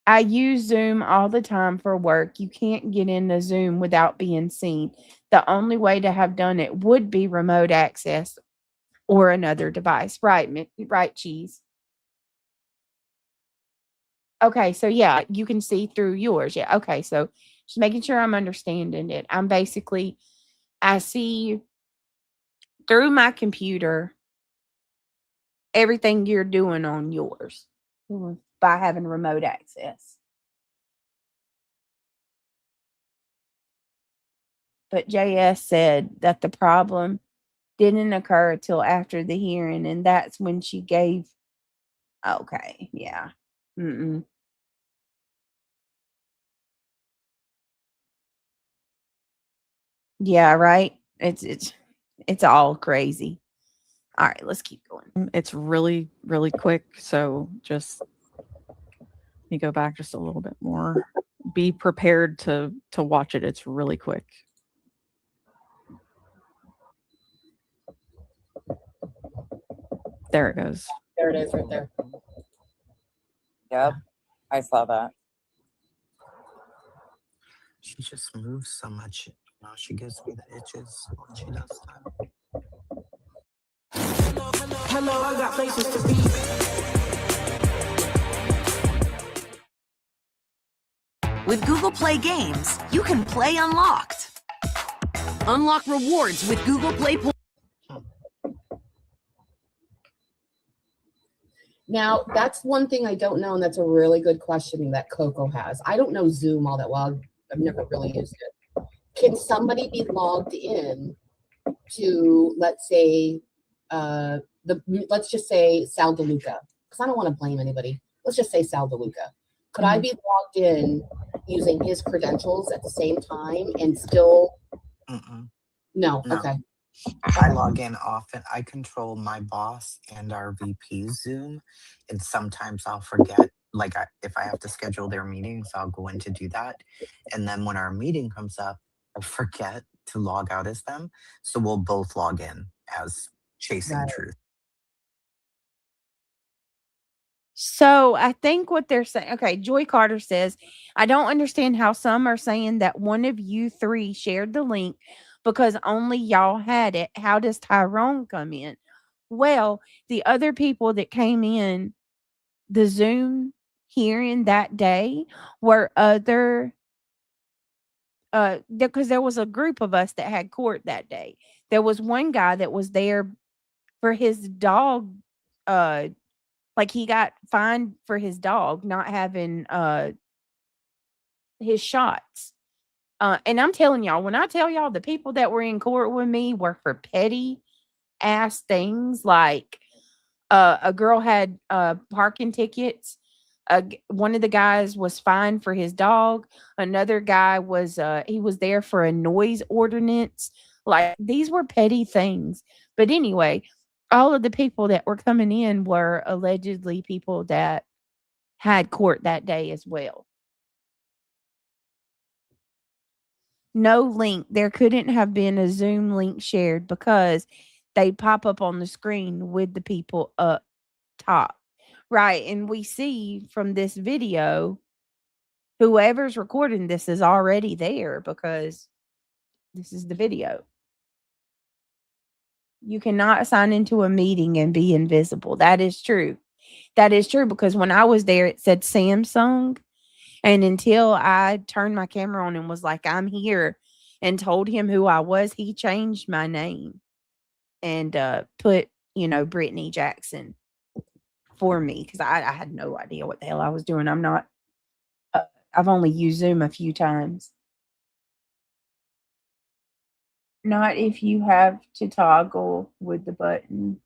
I use Zoom all the time for work. You can't get into Zoom without being seen. The only way to have done it would be remote access or another device. Right, right, Cheese. Okay, so yeah, you can see through yours. Yeah, okay, so just making sure I'm understanding it. I see through my computer everything you're doing on yours by having remote access. But JS said that the problem didn't occur till after the hearing, and that's when she gave. Okay, yeah. Mm-mm. Yeah, right. It's all crazy. All right, let's keep going. It's really, really quick. So just let me go back just a little bit more. Be prepared to watch it. It's really quick. There it goes. There it is right there. Yep. I saw that. She just moves so much. You know, she gives me the itches when she does that. Hello, I got places to be. With Google Play Games, you can play unlocked. Unlock rewards with Google Play points. Now, that's one thing I don't know, and that's a really good question that Coco has. I don't know Zoom all that well. I've never really used it. Can somebody be logged in to, let's say, let's just say Sal DeLuca, because I don't want to blame anybody. Let's just say Sal DeLuca. Could I be logged in using his credentials at the same time and still? No. Okay. I log in often. I control my boss and our VP's Zoom, and sometimes I'll forget. Like if I have to schedule their meetings, I'll go in to do that, and then when our meeting comes up, I forget to log out as them. So we'll both log in as Chasing Truth. So I think what they're saying, okay, Joy Carter says, I don't understand how some are saying that one of you three shared the link because only y'all had it. How does Tyrone come in? Well, the other people that came in the Zoom hearing that day were other, because there was a group of us that had court that day. There was one guy that was there for his dog, like he got fined for his dog not having his shots. And I'm telling y'all, when I tell y'all the people that were in court with me were for petty ass things, like a girl had parking tickets. One of the guys was fined for his dog. Another guy was he was there for a noise ordinance. Like these were petty things. But anyway, all of the people that were coming in were allegedly people that had court that day as well. No link. There couldn't have been a Zoom link shared because they pop up on the screen with the people up top. Right. And we see from this video, whoever's recording this is already there because this is the video. You cannot sign into a meeting and be invisible. That is true. That is true because when I was there, it said Samsung. And until I turned my camera on and was like, I'm here, and told him who I was, he changed my name and put, Brittany Jackson for me because I had no idea what the hell I was doing. I'm not, I've only used Zoom a few times. Not if you have to toggle with the button.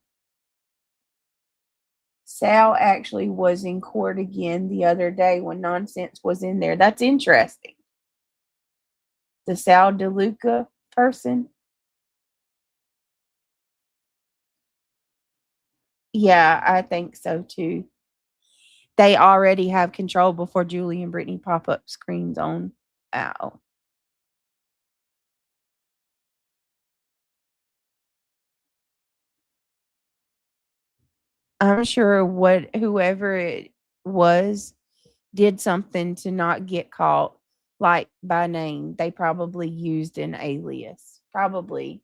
Sal actually was in court again the other day when Nonsense was in there. That's interesting. The Sal DeLuca person. Yeah, I think so too. They already have control before Julie and Brittany pop up screens on. Ow. I'm sure whoever it was did something to not get caught, like by name. They probably used an alias. Probably.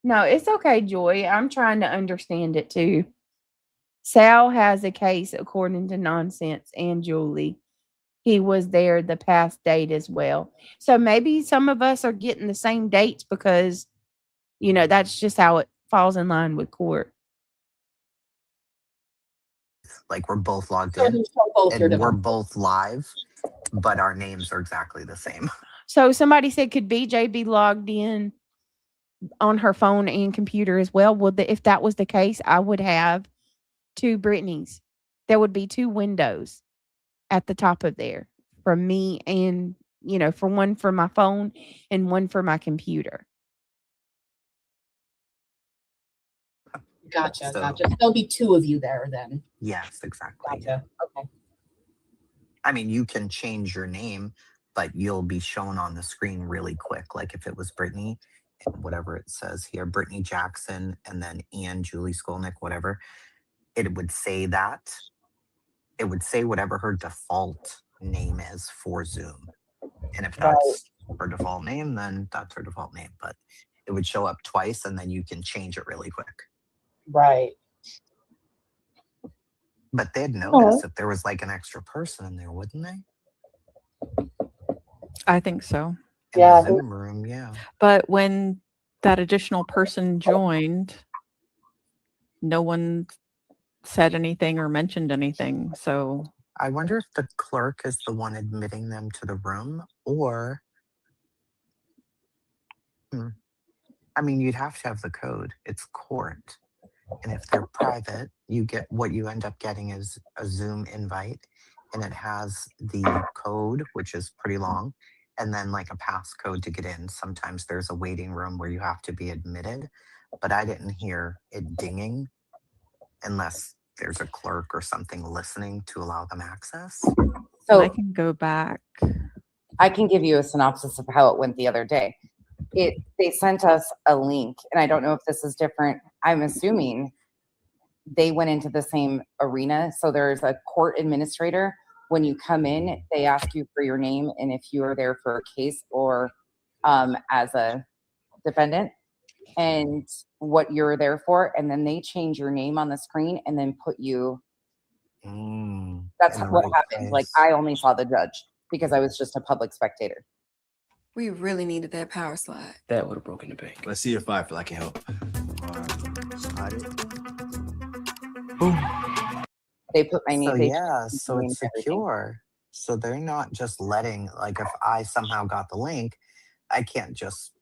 No, it's okay, Joy. I'm trying to understand it too. Sal has a case according to Nonsense and Julie. He was there the past date as well. So maybe some of us are getting the same dates because, that's just how it falls in line with court. Like we're both logged in and we're both live, but our names are exactly the same. So somebody said, could BJ be logged in on her phone and computer as well? Well, if that was the case, I would have two Brittany's. There would be two windows at the top of there for me and, for one for my phone and one for my computer. Gotcha. There'll be two of you there then. Yes, exactly. Gotcha. Okay. I mean, you can change your name, but you'll be shown on the screen really quick. Like if it was Brittany, and whatever it says here, Brittany Jackson, and then Ann Julie Skolnick, whatever, it would say that. It would say whatever her default name is for Zoom. And if that's her default name, then that's her default name. But it would show up twice, and then you can change it really quick. Right. But they'd notice if there was like an extra person in there, wouldn't they? I think so. In the Zoom room, yeah. But when that additional person joined, no one said anything or mentioned anything. So I wonder if the clerk is the one admitting them to the room, or I mean, you'd have to have the code. It's court. And if they're private, you get what you end up getting is a Zoom invite, and it has the code, which is pretty long, and then like a passcode to get in. Sometimes there's a waiting room where you have to be admitted, but I didn't hear it dinging unless there's a clerk or something listening to allow them access. So I can go back. I can give you a synopsis of how it went the other day. They sent us a link, and I don't know if this is different. I'm assuming they went into the same arena. So there's a court administrator. When you come in, they ask you for your name and if you are there for a case or as a defendant and what you're there for. And then they change your name on the screen and then put you. That's what happened. Like I only saw the judge because I was just a public spectator. We really needed that power slide. That would have broken the bank. Let's see if I feel I can help. They put my name. So yeah, so it's secure. So they're not just letting, like if I somehow got the link, I can't just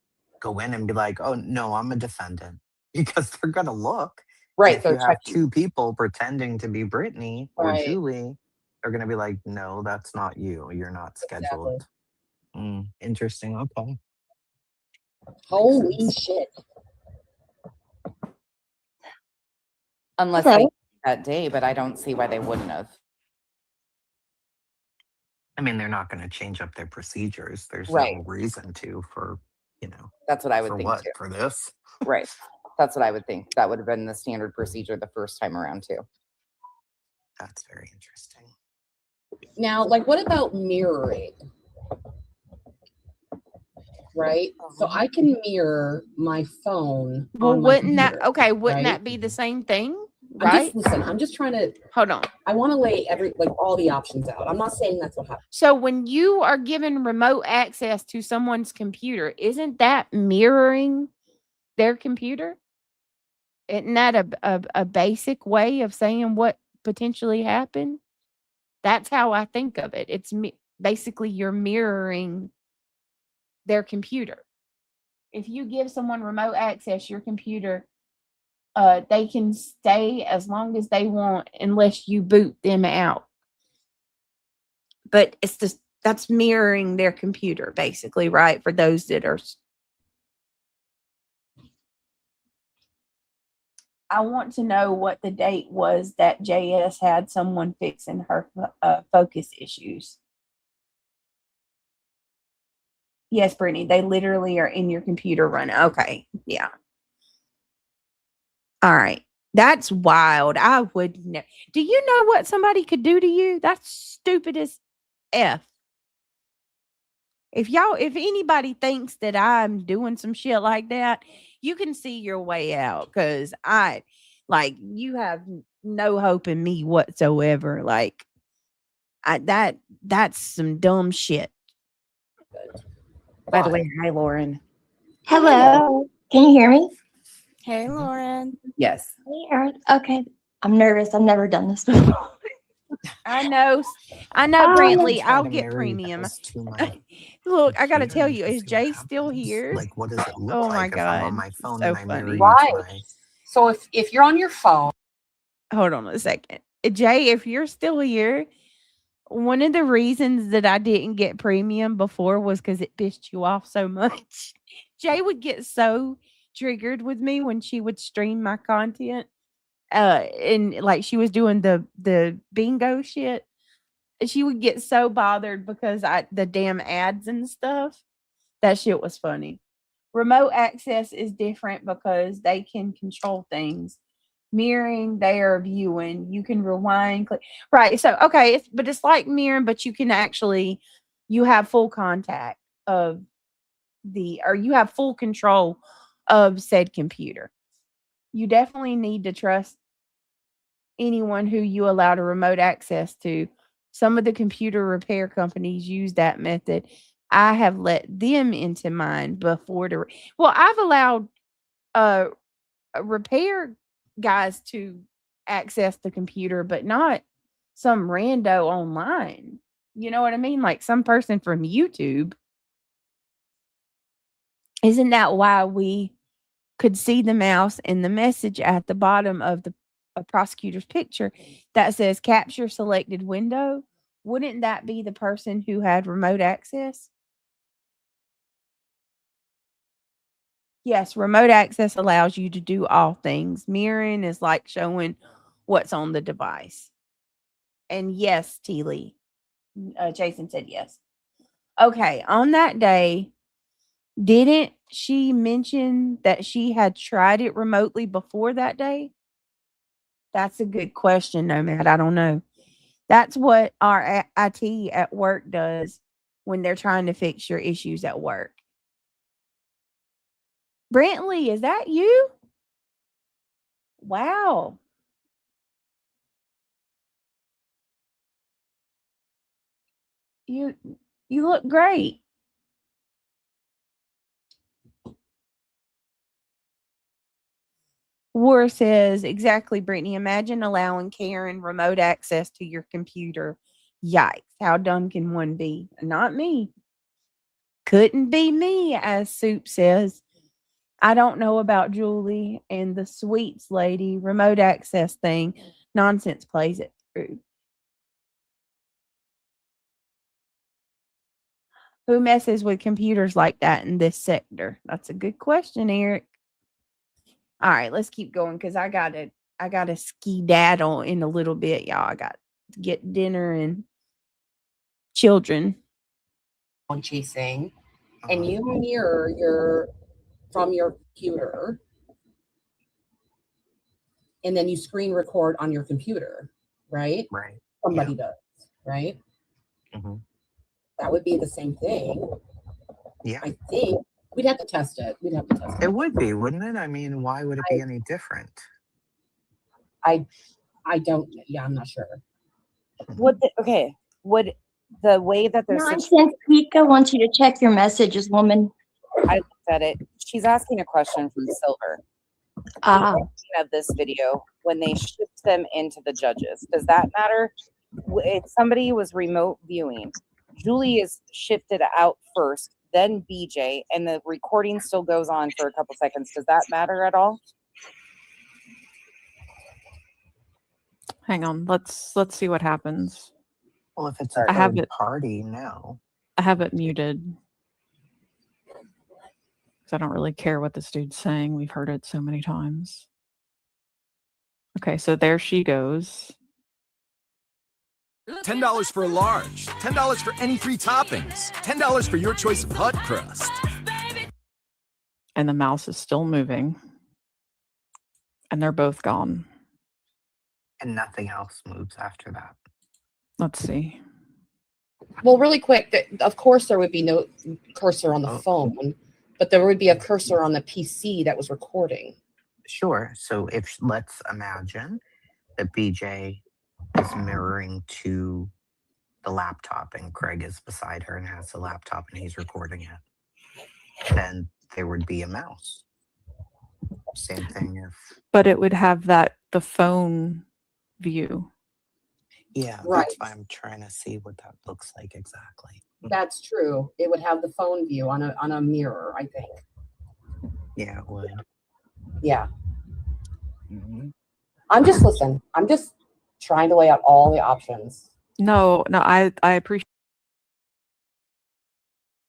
go in and be like, oh no, I'm a defendant, because they're gonna look. Right. If you have two people pretending to be Brittany or Julie, they're gonna be like, no, that's not you. You're not scheduled. Interesting. Okay. Holy shit. Unless they that day, but I don't see why they wouldn't have. I mean, they're not going to change up their procedures. There's no reason to for, That's what I would for think what? too. For this? Right. That's what I would think. That would have been the standard procedure the first time around too. That's very interesting. Now, like, what about mirroring? Right? So I can mirror my phone. Well, wouldn't that wouldn't that be the same thing? Right? I'm just trying to hold on. I want to lay all the options out. I'm not saying that's what happened. So when you are given remote access to someone's computer, isn't that mirroring their computer? Isn't that a basic way of saying what potentially happened? That's how I think of it. It's basically you're mirroring their computer. If you give someone remote access your computer, they can stay as long as they want unless you boot them out. But it's just that's mirroring their computer basically, right? For those that are. I want to know what the date was that JS had someone fixing her focus issues. Yes, Brittany, they literally are in your computer running. Okay, yeah. All right. That's wild. I would never. Do you know what somebody could do to you? That's stupid as F. If anybody thinks that I'm doing some shit like that, you can see your way out, because you have no hope in me whatsoever. That's some dumb shit. By the way, hi, Lauren. Hello. Can you hear me? Hey, Lauren. Yes. Hey, Erin. Okay. I'm nervous. I've never done this before. I know, Brantley. I'll get premium. Look, I gotta tell you, is Jay still here? Like, what does it look oh like my God. if I'm on my phone so and I mirror Right. you to my... So if you're on your phone, hold on a second. Jay, if you're still here, one of the reasons that I didn't get premium before was because it pissed you off so much. Jay would get so triggered with me when she would stream my content. And like she was doing the bingo shit. she would get so bothered because the damn ads and stuff. That shit was funny. Remote access is different because they can control things. Mirroring, they are viewing. You can rewind, click. Right. So okay, it's like mirroring, but you can actually you have full contact of you have full control of said computer. You definitely need to trust anyone who you allow to remote access to. Some of the computer repair companies use that method. I have let them into mine before I've allowed repair guys to access the computer, but not some rando online. You know what I mean? Like some person from YouTube. Isn't that why we could see the mouse and the message at the bottom of the prosecutor's picture that says capture selected window? Wouldn't that be the person who had remote access? Yes, remote access allows you to do all things. Mirroring is like showing what's on the device. And yes, T. Lee. Jason said yes. Okay, on that day, didn't she mention that she had tried it remotely before that day? That's a good question, Nomad. I don't know. That's what our IT at work does when they're trying to fix your issues at work. Brantley, is that you? Wow. You look great. War says, exactly, Brittany. Imagine allowing Karen remote access to your computer. Yikes. How dumb can one be? Not me. Couldn't be me, as Soup says. I don't know about Julie and the sweets lady remote access thing. Nonsense plays it through. Who messes with computers like that in this sector? That's a good question, Eric. All right, let's keep going because I gotta skedaddle in a little bit, y'all. I got to get dinner and children. On chasing, and you mirror from your computer, and then you screen record on your computer, right? Right. Somebody does, right? Mm-hmm. That would be the same thing. Yeah. I think we'd have to test it. It would be, wouldn't it? I mean, why would it be any different? I don't. Yeah, I'm not sure. Would the way that they're Nonsense, Pika wants you to check your messages, woman. I looked at it. She's asking a question from Silver. Of this video when they shift them into the judges. Does that matter? If somebody was remote viewing, Julie is shifted out first, then BJ, and the recording still goes on for a couple seconds. Does that matter at all? Hang on. Let's see what happens. Well, if it's a third party, no. I have it muted. Because I don't really care what this dude's saying. We've heard it so many times. Okay, so there she goes. $10 for a large, $10 for any 3 toppings, $10 for your choice of hot crust. And the mouse is still moving. And they're both gone. And nothing else moves after that. Let's see. Well, really quick, of course there would be no cursor on the phone, but there would be a cursor on the PC that was recording. Sure. So let's imagine that BJ is mirroring to the laptop and Craig is beside her and has the laptop and he's recording it. Then there would be a mouse. Same thing if... But it would have the phone view. Yeah, right. That's why I'm trying to see what that looks like exactly. That's true. It would have the phone view on a mirror, I think. Yeah, it would. Yeah. Mm-hmm. I'm just trying to lay out all the options. No, I appreciate.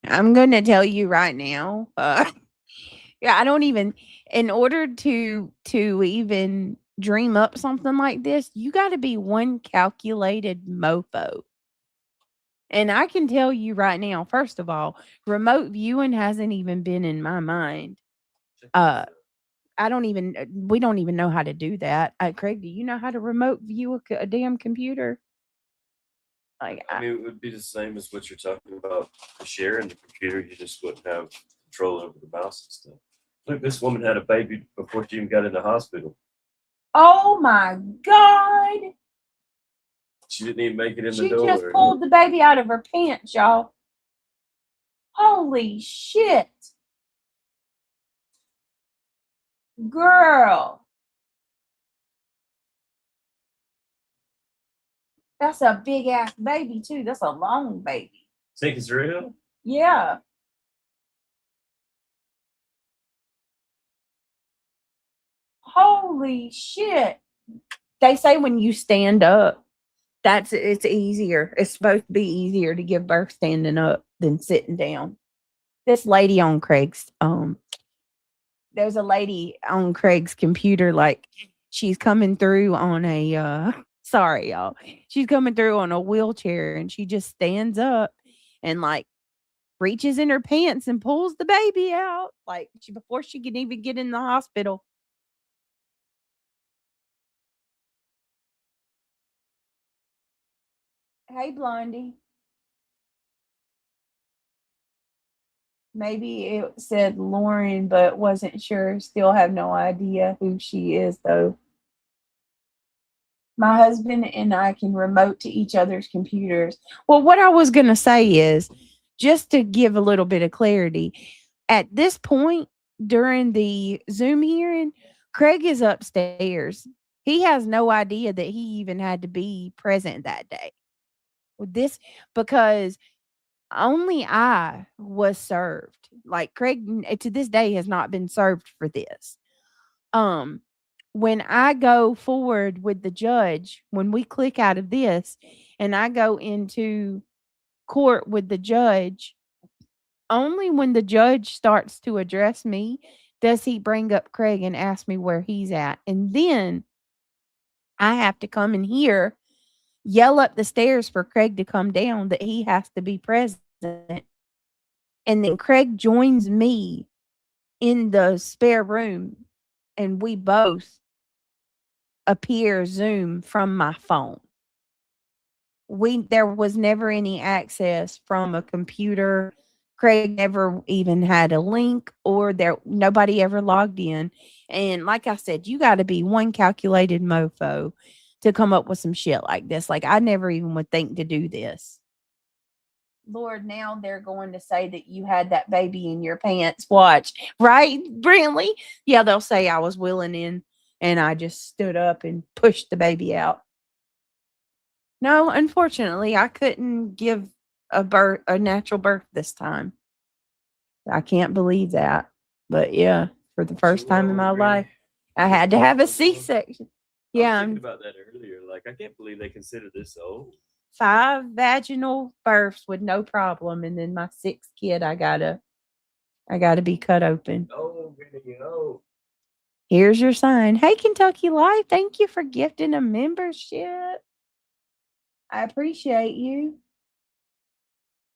I'm going to tell you right now. Yeah, I don't even. In order to even dream up something like this, you got to be one calculated mofo. And I can tell you right now, first of all, remote viewing hasn't even been in my mind. I don't even, we don't even know how to do that. Craig, do you know how to remote view a damn computer? Like, I mean, it would be the same as what you're talking about sharing the computer. You just wouldn't have control over the mouse and stuff. Look, this woman had a baby before she even got in the hospital. oh my God. She didn't even make it in the She door. just pulled the baby out of her pants, y'all. Holy shit. Girl. That's a big ass baby, too. That's a long baby. Think it's real? Yeah. Holy shit. They say when you stand up, it's easier. It's supposed to be easier to give birth standing up than sitting down. This lady on Craig's there's a lady on Craig's computer, like she's coming through on a sorry y'all. She's coming through on a wheelchair and she just stands up and like reaches in her pants and pulls the baby out like before she can even get in the hospital. Hey, Blondie. Maybe it said Lauren, but wasn't sure. Still have no idea who she is, though. My husband and I can remote to each other's computers. Well, what I was going to say is, just to give a little bit of clarity, at this point during the Zoom hearing, Craig is upstairs. He has no idea that he even had to be present that day. With this, because only I was served. Like Craig to this day has not been served for this. When I go forward with the judge, when we click out of this and I go into court with the judge, only when the judge starts to address me does he bring up Craig and ask me where he's at. And then I have to come in here, yell up the stairs for Craig to come down that he has to be present. And then Craig joins me in the spare room and we both appear Zoom from my phone. There was never any access from a computer. Craig never even had a link or nobody ever logged in. And like I said, you got to be one calculated mofo to come up with some shit like this. Like I never even would think to do this. Lord, now they're going to say that you had that baby in your pants. Watch. Right, Brantley? Yeah, they'll say I was willing in and I just stood up and pushed the baby out. No, unfortunately, I couldn't give a natural birth this time. I can't believe that. But yeah, for the first time in my life, I had to have a C-section. Yeah. I was thinking about that earlier. Like, I can't believe they consider this old. 5 vaginal births with no problem, and then my 6th kid, I gotta be cut open. Oh, video. Here's your sign. Hey, Kentucky Life, thank you for gifting a membership. I appreciate you.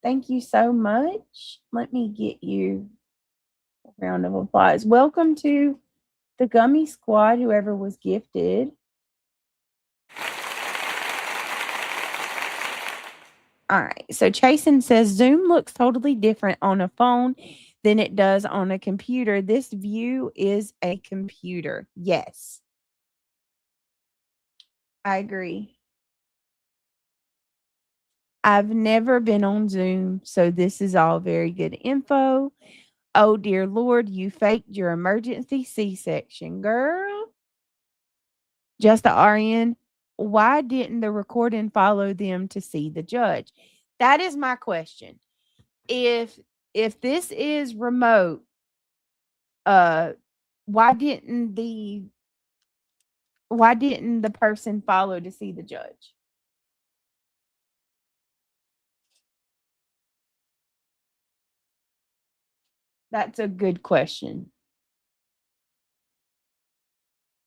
Thank you so much. Let me get you a round of applause. Welcome to the Gummy Squad, whoever was gifted. All right. So Chasen says Zoom looks totally different on a phone than it does on a computer. This view is a computer. Yes. I agree. I've never been on Zoom, so this is all very good info. Oh, dear Lord, you faked your emergency C-section, girl. Just the RN. Why didn't the recording follow them to see the judge? That is my question. If this is remote, why didn't the person follow to see the judge? That's a good question.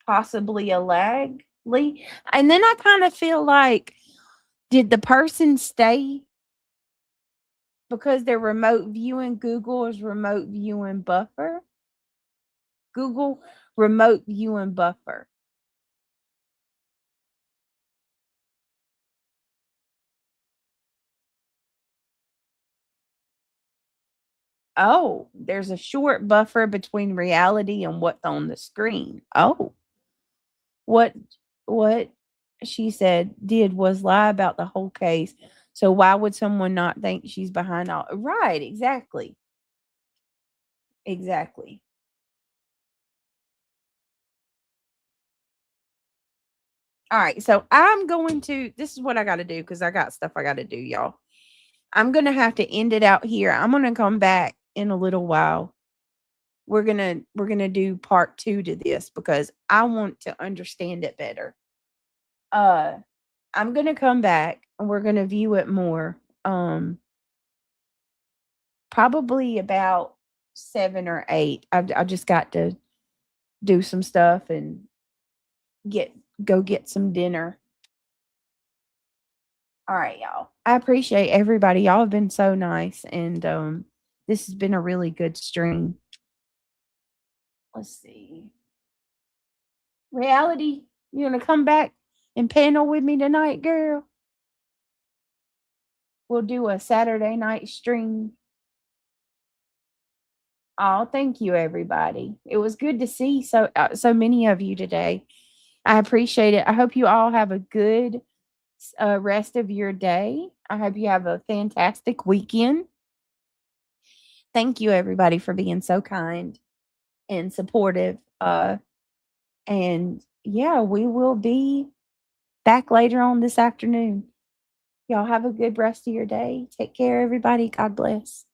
Possibly a lag. And then I kind of feel like, did the person stay because they're remote viewing. Google is remote viewing buffer. Google remote viewing buffer. Oh, there's a short buffer between reality and what's on the screen. Oh, what she said did was lie about the whole case. So why would someone not think she's behind all? Right, exactly. Exactly. All right, so I'm going to, this is what I got to do because I got stuff I got to do, y'all. I'm going to have to end it out here. I'm going to come back in a little while. We're going to do part 2 to this because I want to understand it better. I'm going to come back and we're going to view it more. Probably about 7 or 8. I just got to do some stuff and go get some dinner. All right, y'all. I appreciate everybody. Y'all have been so nice, and this has been a really good stream. Let's see. Reality, you gonna come back and panel with me tonight, girl? We'll do a Saturday night stream. Oh, thank you, everybody. It was good to see so many of you today. I appreciate it. I hope you all have a good rest of your day. I hope you have a fantastic weekend. Thank you, everybody, for being so kind and supportive. And yeah, we will be back later on this afternoon. Y'all have a good rest of your day. Take care, everybody. God bless.